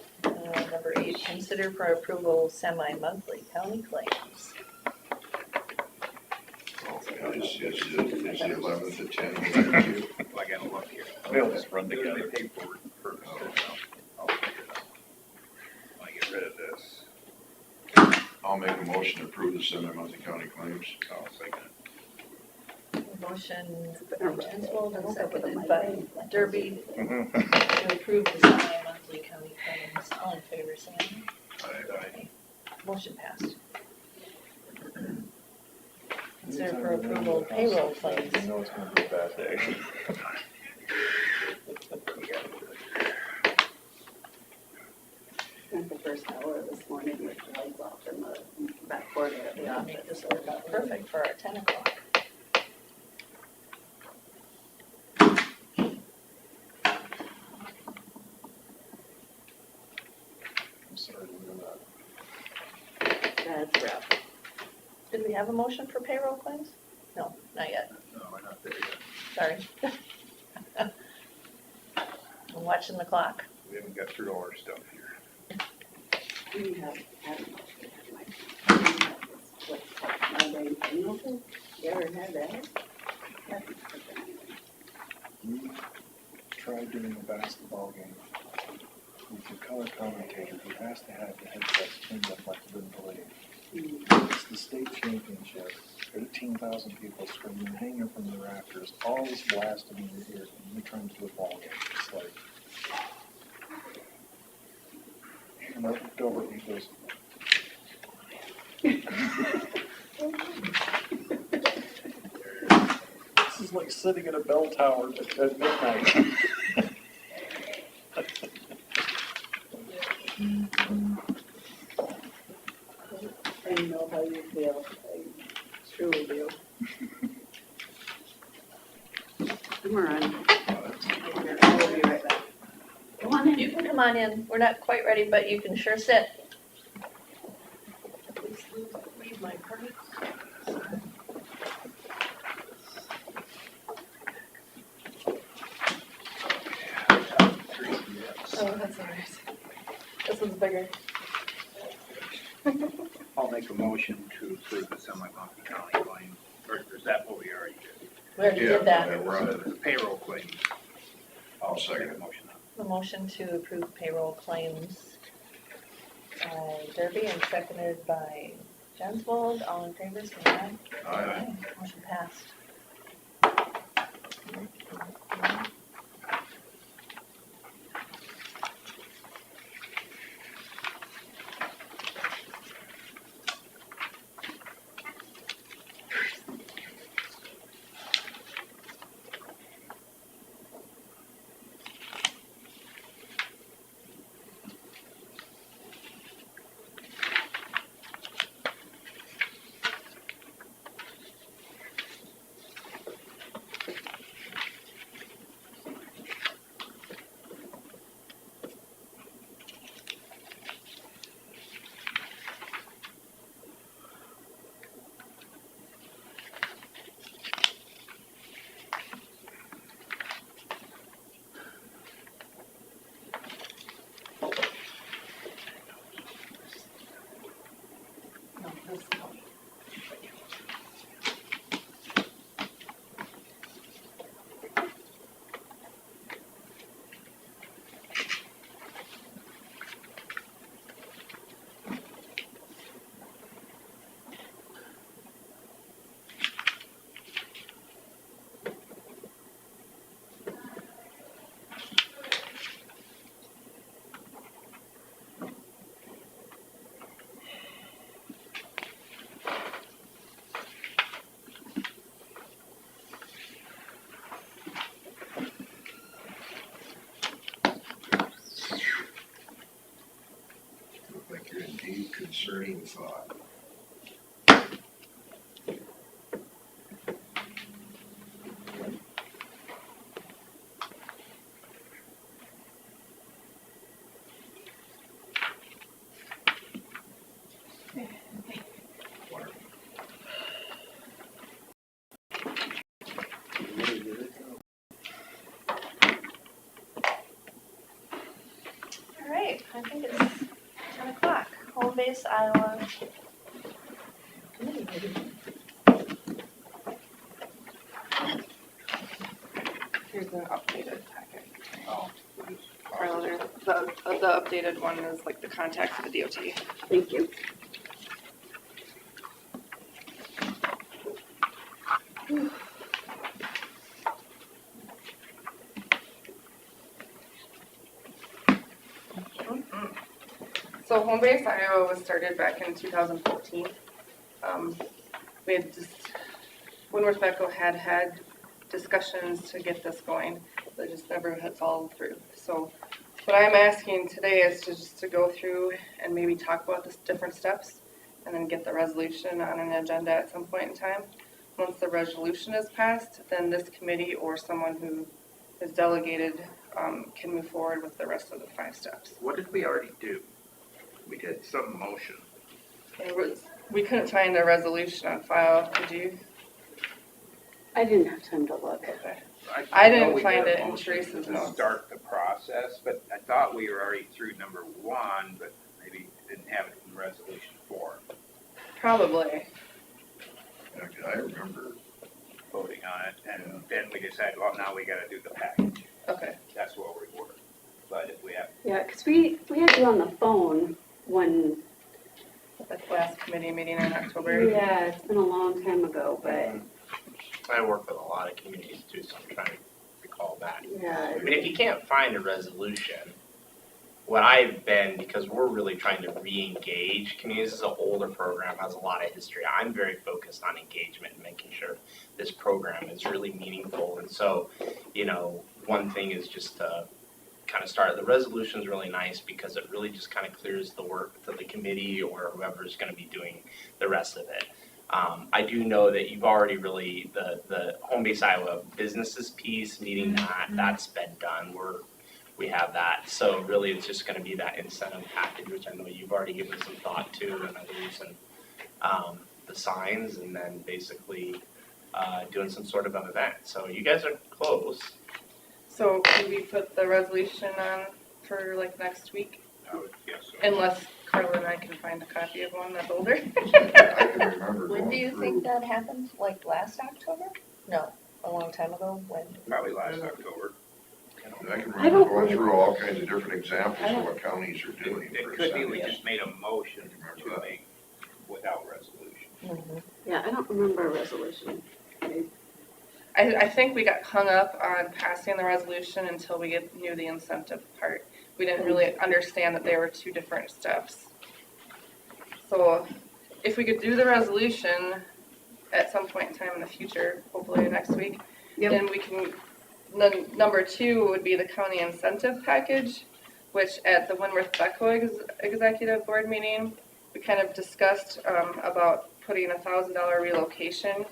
number 8, consider for approval semi-monthly county claims. It's the 11th at 10. I gotta look here. They'll just run Here's my together. paperwork first. I'll figure it out. When I get rid of this, I'll make a motion to approve the semi-monthly county claims. I'll second it. Motion by Jensvold and seconded by Derby Mhm. to approve the semi-monthly county claims. All in favor, say aye. Motion passed. Consider for approval payroll claims. You know it's gonna be a bad day. Spent the first hour this morning with the lights off in the back corner of the Make office. this work out perfect for our 10 o'clock. I'm sorry to hear that. That's rough. Did we have a motion for payroll claims? No, not yet. No, we're not there yet. Sorry. I'm watching the clock. We haven't got through all our stuff here. We have, I don't know. What's my brain thing? You ever had that? We tried doing a basketball game with the color commentator who has to have the headsets tuned up like you wouldn't believe. It's the state championship, 18,000 people screaming, hanging from the rafters, all this blasting in your ears, and you're trying to do a ball game. It's like, and I looked over and he goes, this is like sitting at a bell tower at midnight. I know how you feel. I truly do. Come on. I will be right back. Come on in. You can come on in. We're not quite ready, but you can sure sit. Please leave my purse. Oh, that's all right. This one's bigger. I'll make a motion to approve the semi-monthly county claim, or is that what we already did? We already did that. we're on it. The payroll claims. I'll Make second a it. motion. The motion to approve payroll claims by Derby and seconded by Jensvold. All in favor, say aye. Aye. Motion passed. there any thought? All right, I think it's 10 o'clock. Home base Iowa committee meeting. Here's an updated packet. Carla, there, the updated one is like the contact for the DOT. Thank you. So Home Base Iowa was started back in 2014. We had just, Winnebago had discussions to get this going, but it just never had followed through. So what I'm asking today is just to go through and maybe talk about the different steps and then get the resolution on an agenda at some point in time. Once the resolution is passed, then this committee or someone who is delegated can move forward with the rest of the 5 steps. What did we already do? We did some motion. We couldn't find a resolution on file, did you? I didn't have time to look. Okay. know I didn't we find did it a in motion Teresa's to notes. start the process, but I thought we were already through number 1, but maybe didn't have it in resolution 4, Probably. I remember, voting on it, and then we decided, well, now we gotta do the package. Okay. That's what we were. But if we have, Yeah, because we had you on the phone when, Like last committee meeting in October. yeah, it's been a long time ago, but I work with a lot of communities too, so I'm trying to recall back. yeah. I mean, if you can't find a resolution, what I've been, because we're really trying to re-engage communities, this is an older program, has a lot of history. I'm very focused on engagement and making sure this program is really meaningful. And so, you know, one thing is just to kind of start. The resolution is really nice because it really just kind of clears the work to the committee or whoever's going to be doing the rest of it. I do know that you've already really, the Home Base Iowa businesses piece, meeting that's been done. We have that. So really it's just going to be that incentive package, which I know you've already given some thought to, and others, and the signs, and then basically doing some sort of an event. So you guys are close. So could we put the resolution on for like next week? I would guess so. Unless Carla and I can find a copy of one that's older. I can remember When do going you through. think that happened? Like last October? No, a long time ago. When? Probably last October. I can I remember don't going really- through all kinds of different examples of what counties are doing. It for could be we incentives. just made a motion Remember to that. make without resolution. Yeah, I don't remember a resolution. I think we got hung up on passing the resolution until we knew the incentive part. We didn't really understand that there were 2 different steps. So if we could do the resolution at some point in time in the future, hopefully next week, Yep. then we can, then number 2 would be the county incentive package, which at the Winnebago executive board meeting, we kind of discussed about putting $1,000 relocation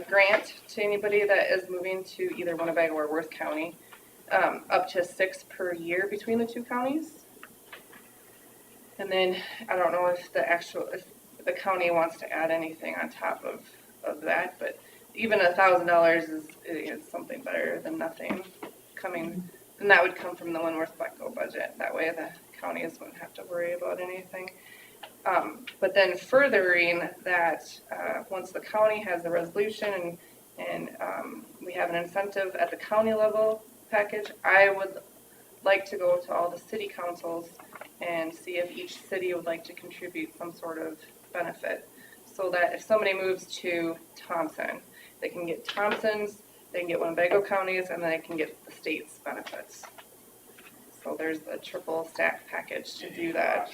grant to anybody that is moving to either Winnebago or Worth County, up to 6 per year between the 2 counties. And then I don't know if if the county wants to add anything on top of that, but even $1,000 is something better than nothing coming, and that would come from the Winnebago budget. That way the counties wouldn't have to worry about anything. But then furthering that, once the county has the resolution and we have an incentive at the county level package, I would like to go to all the city councils and see if each city would like to contribute some sort of benefit. So that if somebody moves to Thompson, they can get Thompson's, they can get Winnebago counties, and then they can get the state's benefits. So there's the triple stack package to do that.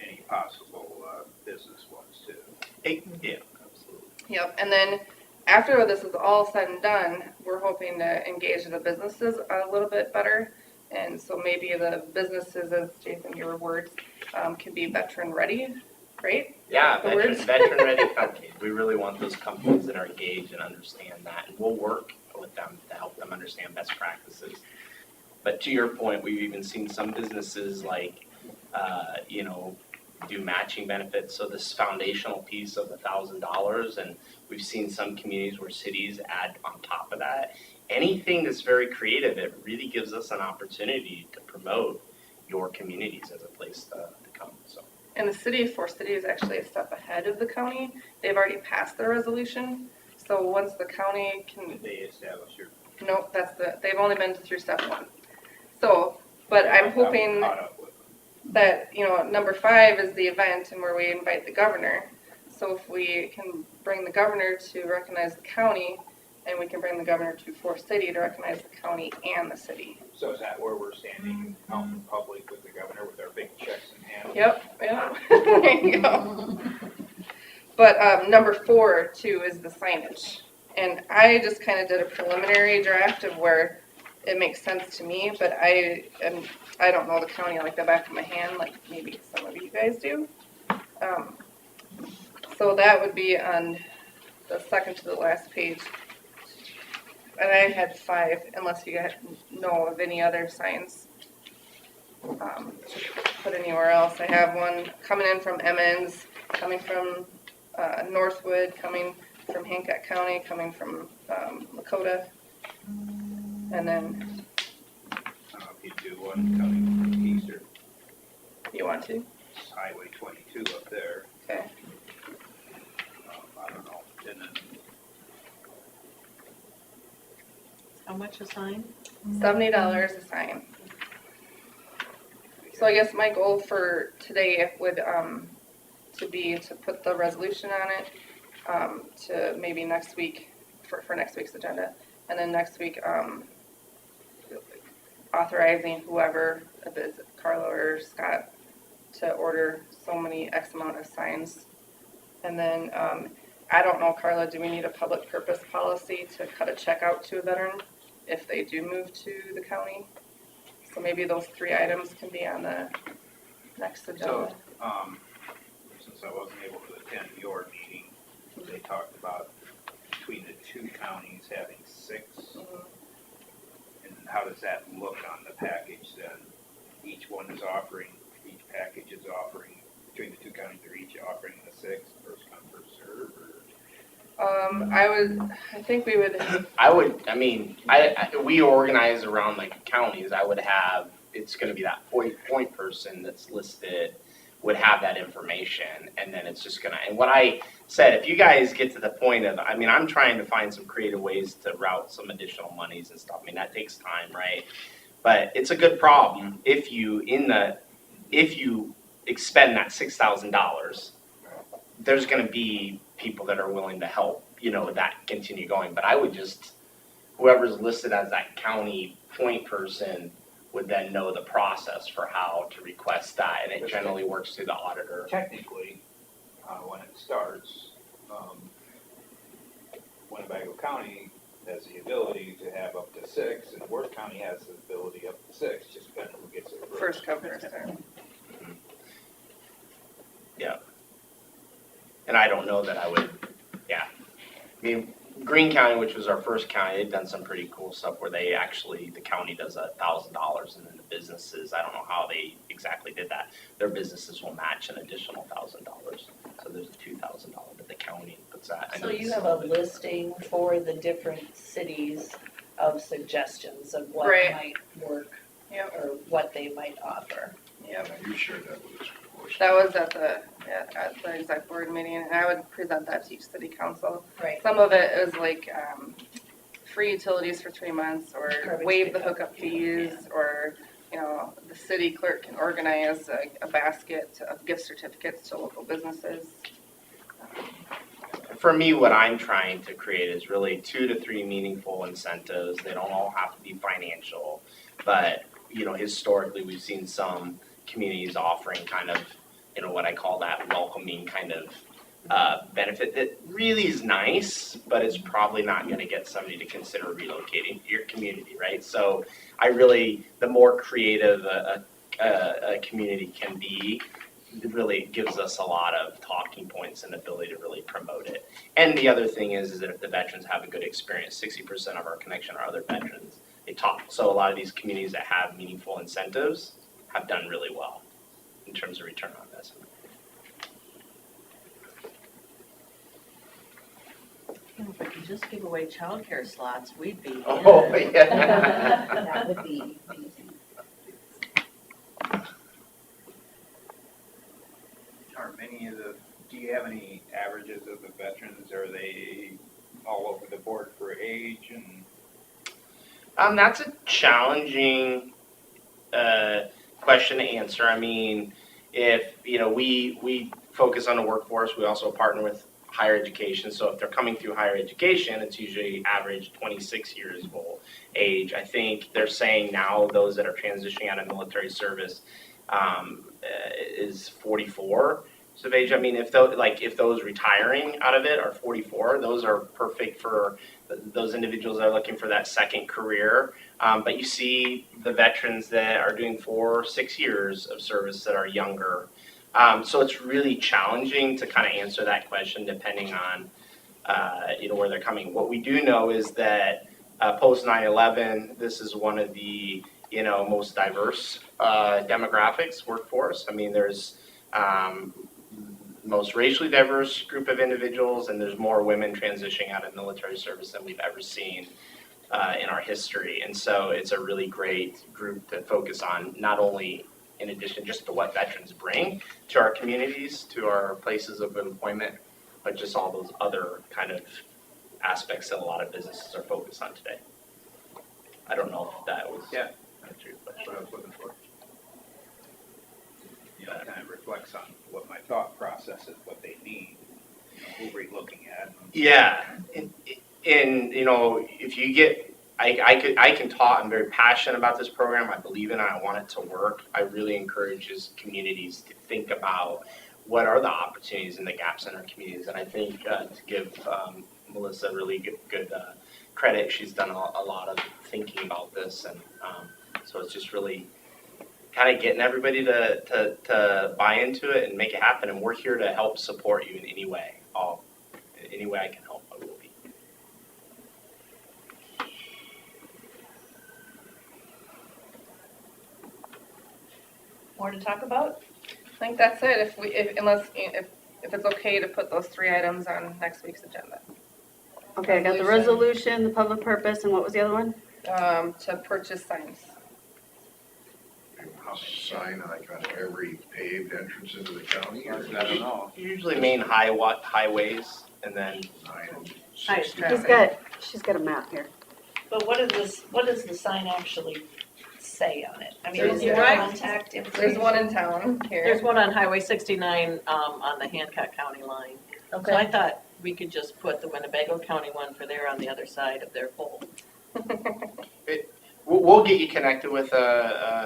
Any possible business ones too. Yeah, absolutely. Yep, and then after this is all said and done, we're hoping to engage the businesses a little bit better. And so maybe the businesses, as Jason, your words, can be veteran ready right? Yeah, The words. veteran-ready companies. We really want those companies that are engaged and understand that, and we'll work with them to help them understand best practices. But to your point, we've even seen some businesses like, do matching benefits, so this foundational piece of $1,000, and we've seen some communities where cities add on top of that. Anything that's very creative, it really gives us an opportunity to promote your communities as a place to come, so. And the city of Forest City is actually a step ahead of the county. They've already passed their resolution. So once the county can, Did they establish your? no, they've only been through step 1. So, but I'm hoping Caught up with them. that, number 5 is the event and where we invite the governor. So if we can bring the governor to recognize the county, and we can bring the governor to Forest City to recognize the county and the city. So is that where we're standing out in public with the governor with our big checks in hand? Yep, there you go. But number 4 too is the signage. And I just kind of did a preliminary draft of where it makes sense to me, but I don't know the county like the back of my hand, like maybe some of you guys do. So that would be on the second to the last page. And I had 5, unless you guys know of any other signs put anywhere else. I have one coming in from Emmons, coming from Northwood, coming from Hancock County, coming from Lakota, and then If you do one coming from Easter, you want to? it's Highway 22 up there. Okay. I don't know, and then How much a sign? $70 a sign. So I guess my goal for today would be to put the resolution on it to maybe next week for next week's agenda, and then next week authorizing whoever, if it's Carlo or Scott, to order so many X amount of signs, and then I don't know, Carla, do we need a public purpose policy to cut a check out to a veteran if they do move to the county? So maybe those 3 items can be on the next agenda. So, since I wasn't able to attend your meeting, they talked about between the 2 counties having 6. And how does that look on the package then? Each package is offering, between the 2 counties, they're each offering the 6, first come, first serve, or? I think we would, We organize around like counties, I would have, it's gonna be that point person that's listed would have that information, and then it's just gonna, and what I said, if you guys get to the point of, I'm trying to find some creative ways to route some additional monies and stuff, that takes time, right? But it's a good problem if you expend that $6,000, there's gonna be people that are willing to help, that continue going. But I would just, whoever's listed as that county point person would then know the process for how to request that, and it generally works through the auditor. Technically, when it starts, Winnebago County has the ability to have up to 6, and Worth County has the ability up to 6, just depending on who gets it first. first come, first serve. Yeah. And I don't know that I would, Greene County, which was our first county, they've done some pretty cool stuff where they actually, the county does $1,000, and then the businesses, I don't know how they exactly did that. Their businesses will match an additional $1,000. So there's a $2,000 that the county puts that. I So know you it's have a listing for the different cities of suggestions of what Right. might work Yep, or what they might offer. yep. You shared that with us before. That was at the exec board meeting, and I would present that to each city council. Right. Some of it is like free utilities for 3 months, or Garbage waive the pickup. hookup fees, or, the city clerk can organize a basket of gift certificates to local businesses. For me, what I'm trying to create is really 2 to 3 meaningful incentives. They don't all have to be financial, but historically, we've seen some communities offering kind of, what I call that welcoming kind of benefit that really is nice, but it's probably not going to get somebody to consider relocating to your community, right? So the more creative a community can be, it really gives us a lot of talking points and ability to really promote it. And the other thing is that if the veterans have a good experience, 60% of our connection are other veterans. They talk. So a lot of these communities that have meaningful incentives have done really well in terms of return on investment. If we could just give away childcare slots, we'd be. Oh, yeah. That would be amazing. Are many of the, do you have any averages of the veterans? Are they all over the board for age and? That's a challenging question to answer. I mean, if, we focus on the workforce, we also partner with higher education. So if they're coming through higher education, it's usually average 26 years old age. I think they're saying now those that are transitioning out of military service is 44 of age. I mean, if those retiring out of it are 44, those are perfect for those individuals that are looking for that second career. But you see the veterans that are doing 4 or 6 years of service that are younger. So it's really challenging to kind of answer that question depending on where they're coming. What we do know is that post 9/11, this is one of the most diverse demographics workforce. I mean, there's most racially diverse group of individuals, and there's more women transitioning out of military service than we've ever seen in our history. And so it's a really great group to focus on, not only in addition just to what veterans bring to our communities, to our places of employment, but just all those other kind of aspects that a lot of businesses are focused on today. I don't know if that was Yeah. answer your That's question. what I was looking for. It kind of reflects on what my thought process is, what they need, who we're looking at. Yeah, and if you get, I can talk. I'm very passionate about this program. I believe in it. I want it to work. I really encourage communities to think about what are the opportunities and the gaps in our communities. And I think to give Melissa really good credit, she's done a lot of thinking about this, and so it's just really kind of getting everybody to buy into it and make it happen. And we're here to help support you in any way. Any way I can help, I will be. More to talk about? I think that's it, if it's okay to put those 3 items on next week's agenda. Okay, I got the resolution, the public purpose, and what was the other one? To purchase signs. Sign like on every paved entrance into the county, or I don't know. Usually main highways, and then 9 and Nice. 16? She's got a map here. But what does the sign actually say on it? I mean, There's is there one- contact There's information? one in town here. There's one on Highway 69 on the Hancock County line. So I thought we could just put the Winnebago County one for there on the other side of their pole. we'll get you connected with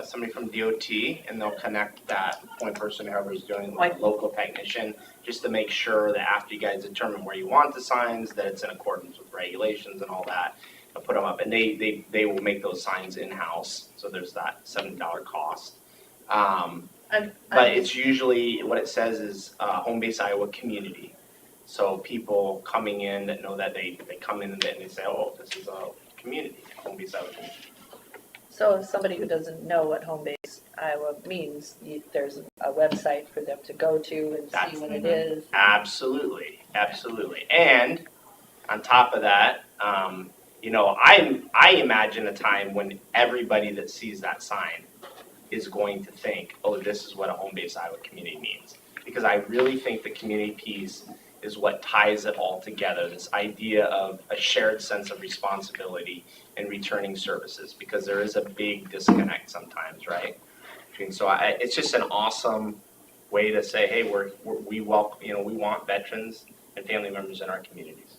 somebody from DOT, and they'll connect that point person, whoever's doing the local technician, just to make sure that after you guys determine where you want the signs, that it's in accordance with regulations and all that, and put them up. And they will make those signs in-house, so there's that $70 cost. But it's usually, what it says is Home Base Iowa Community. So people coming in that know that they come in and they say, oh, this is a community, Home Base Iowa Community. So if somebody who doesn't know what Home Base Iowa means, there's a website for them to go to and see what it is. Absolutely. And on top of that, I imagine a time when everybody that sees that sign is going to think, oh, this is what a Home Base Iowa community means. Because I really think the community piece is what ties it all together, this idea of a shared sense of responsibility in returning services, because there is a big disconnect sometimes, right? It's just an awesome way to say, hey, we want veterans and family members in our communities.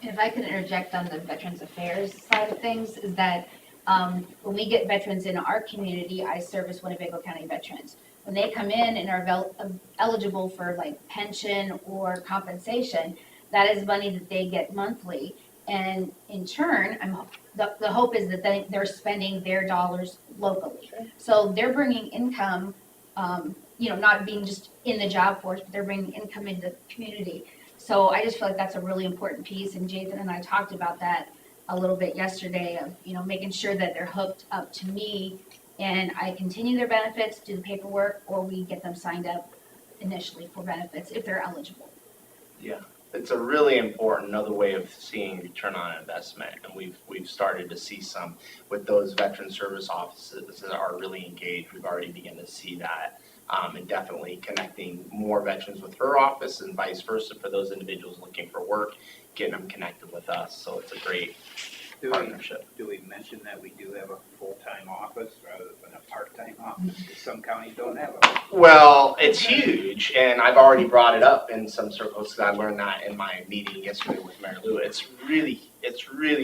And if I could interject on the Veterans Affairs side of things, is that when we get veterans in our community, I service Winnebago County veterans. When they come in and are eligible for like pension or compensation, that is money that they get monthly. And in turn, the hope is that they're spending their dollars locally. So they're bringing income, not being just in the job force, but they're bringing income into the community. So I just feel like that's a really important piece, and Jathan and I talked about that a little bit yesterday of, making sure that they're hooked up to me and I continue their benefits, do the paperwork, or we get them signed up initially for benefits if they're eligible. Yeah, it's a really important another way of seeing return on investment, and we've started to see some with those veteran service offices that are really engaged. We've already begun to see that, and definitely connecting more veterans with her office and vice versa for those individuals looking for work, getting them connected with us. So it's a great partnership. Do we mention that we do have a full-time office rather than a part-time office? 'Cause some counties don't have a. Well, it's huge, and I've already brought it up in some circles because I learned that in my meeting yesterday with Mayor Lou. It's really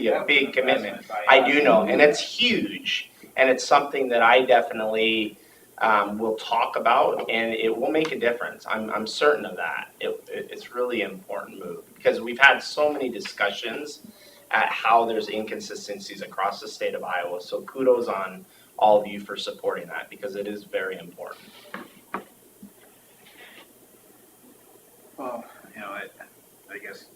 a big commitment. I do know, and it's huge, and it's something that I definitely will talk about, and it will make a difference. I'm certain of that. It's really an important move because we've had so many discussions at how there's inconsistencies across the state of Iowa. So kudos on all of you for supporting that because it is very important. Well, I guess,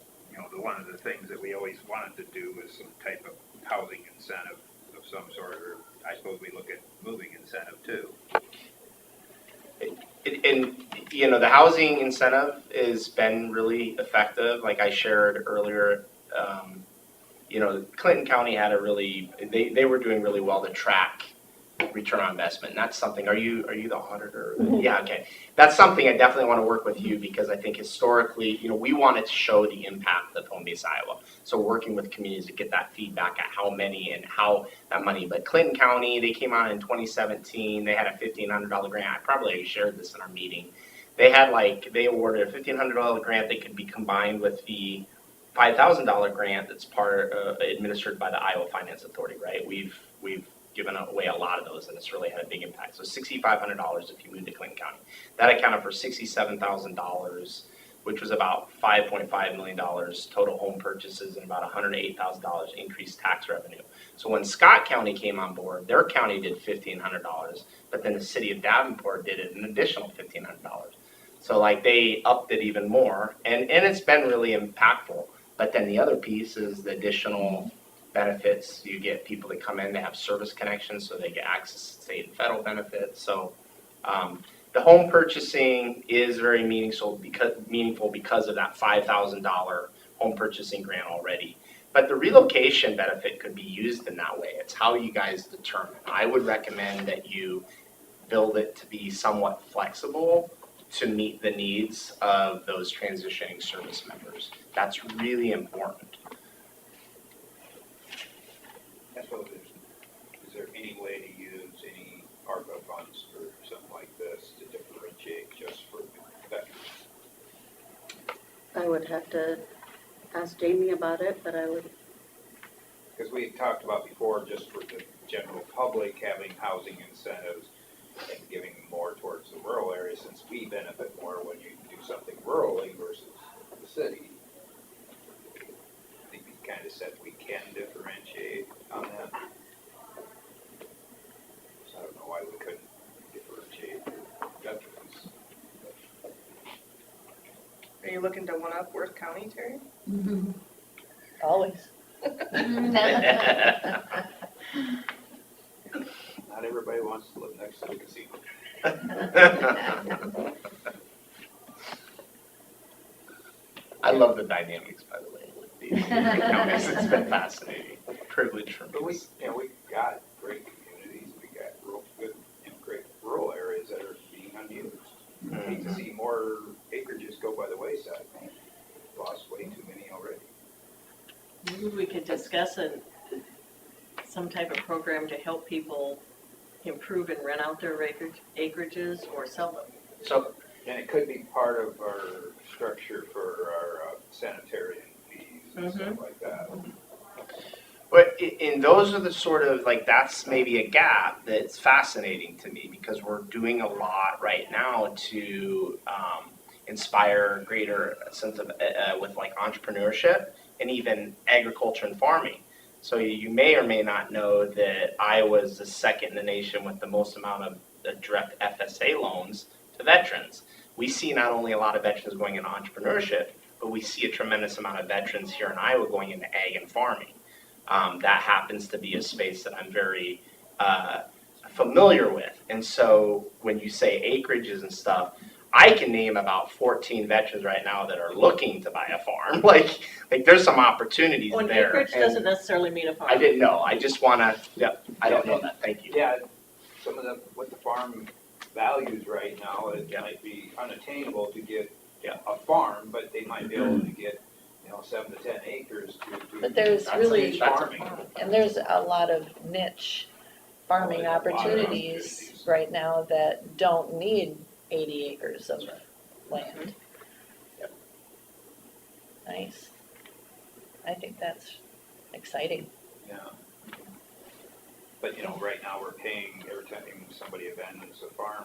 one of the things that we always wanted to do was some type of housing incentive of some sort, or I suppose we look at moving incentive too. And the housing incentive has been really effective. Like I shared earlier, Clinton County had they were doing really well to track return on investment. And that's something, are you the auditor? Mm-hmm. Yeah, okay. That's something I definitely want to work with you because I think historically, we wanted to show the impact of home-based Iowa. So working with communities to get that feedback at how many and how that money. But Clinton County, they came out in 2017. They had a $1,500 grant. I probably shared this in our meeting. They awarded a $1,500 grant that could be combined with the $5,000 grant that's administered by the Iowa Finance Authority, right? We've given away a lot of those, and it's really had a big impact. So $6,500 if you move to Clinton County. That accounted for $67,000, which was about $5.5 million total home purchases and about $108,000 increased tax revenue. So when Scott County came on board, their county did $1,500, but then the city of Davenport did an additional $1,500. So they upped it even more, and it's been really impactful. But then the other piece is the additional benefits. You get people that come in, they have service connections, so they get access to state and federal benefits. So the home purchasing is very meaningful because of that $5,000 home purchasing grant already. But the relocation benefit could be used in that way. It's how you guys determine. I would recommend that you build it to be somewhat flexible to meet the needs of those transitioning service members. That's really important. I suppose is there any way to use any ARPA funds for something like this to differentiate just for veterans? I would have to ask Jamie about it, but I would. Because we talked about before, just for the general public, having housing incentives and giving more towards the rural areas, since we benefit more when you do something rurally versus the city. I think we kind of said we can differentiate on that. So I don't know why we couldn't differentiate veterans. Are you looking to one-up Worth County, Terry? Mm-hmm. Always. Not everybody wants to live next to the casino. I love the dynamics, by the way, with these counties. It's been fascinating. Privilege for me. But we got great communities. We got great rural areas that are being unused. We need to see more acreages go by the wayside. Lost way too many already. Maybe we could discuss some type of program to help people improve and rent out their acreages or sell them. So, and it could be part of our structure for our sanitarian fees and stuff like that. and those are the sort of that's maybe a gap that's fascinating to me because we're doing a lot right now to inspire greater sense of with entrepreneurship. and even agriculture and farming. So you may or may not know that Iowa is the second in the nation with the most amount of direct FSA loans to veterans. We see not only a lot of veterans going into entrepreneurship, but we see a tremendous amount of veterans here in Iowa going into ag and farming. That happens to be a space that I'm very familiar with. And so when you say acreages and stuff, I can name about 14 veterans right now that are looking to buy a farm. Like there's some opportunities Well, there. acreage doesn't necessarily mean a farm. I didn't know. I just want to, I don't know that. Thank you. Yeah, some of the, with the farm values right now, it might be unattainable to get a farm, but they might be able to get, 7 to 10 acres to. But there's That's really, farming. and there's a lot of niche farming Oh, there's a lot of opportunities opportunities. right now that don't need 80 acres of land. Yep. Nice. I think that's exciting. Yeah. But, right now we're paying, every time somebody abandons a farm,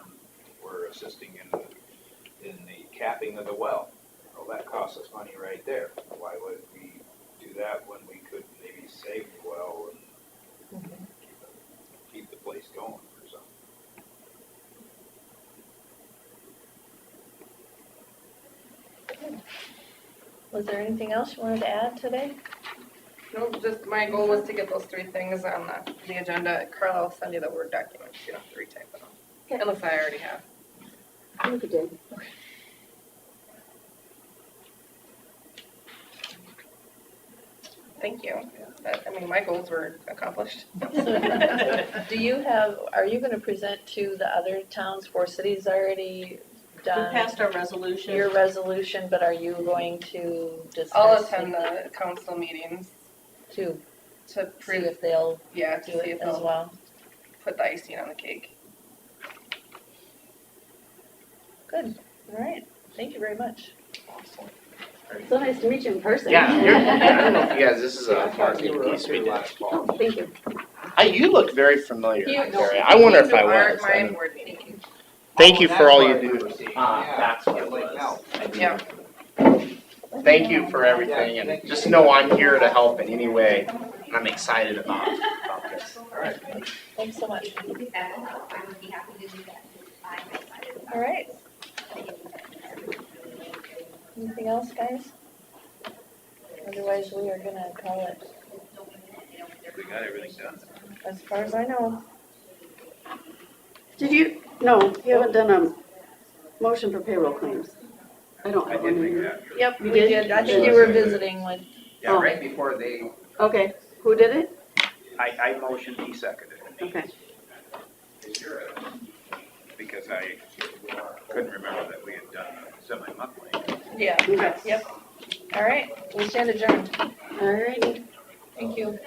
we're assisting in the capping of the well. Well, that costs us money right there. Why would we do that when we could maybe save the well and keep the place going or something? Was there anything else you wanted to add today? No, just my goal was to get those 3 things on the agenda. Carla, I'll send you the Word documents, you don't have to retype them. Okay. Unless I already have. I think you did. Thank you. My goals were accomplished. Do you have, are you gonna present to the other towns? 4 cities already We done passed our resolution. your resolution, but are you going to discuss? I'll attend the council meetings To to see prove, if they'll yeah, to do see it if as they'll well. put the icing on the cake. Good, all right, thank you very much. So nice to meet you in person. Yeah, I don't know if you guys, this is a marketing piece we did. Oh, thank you. You look very familiar, You- Terry. I wonder if I You are was. my board meeting. Thank you for all you That's what I do. remember seeing. That's what it Like was. Mel. Yeah. Thank you for everything, and just know I'm here to help in any way. And I'm excited about this. All right. Thanks so much. If that will help, I would be happy to do that. I'm excited about All right. Anything else, guys? Otherwise, we are gonna call it, We got everything done. as far as I know. Did you, no, you haven't done a motion for payroll claims. I don't I have did one. make in- that. Yep, You we did? did. I think you were visiting with, Yeah, Oh. right before they, Okay, who did it? I motioned, he seconded it. Okay. Because I couldn't remember that we had done a semi-monthly. yeah, Okay. yep. All right, we stand adjourned. All righty. Thank you.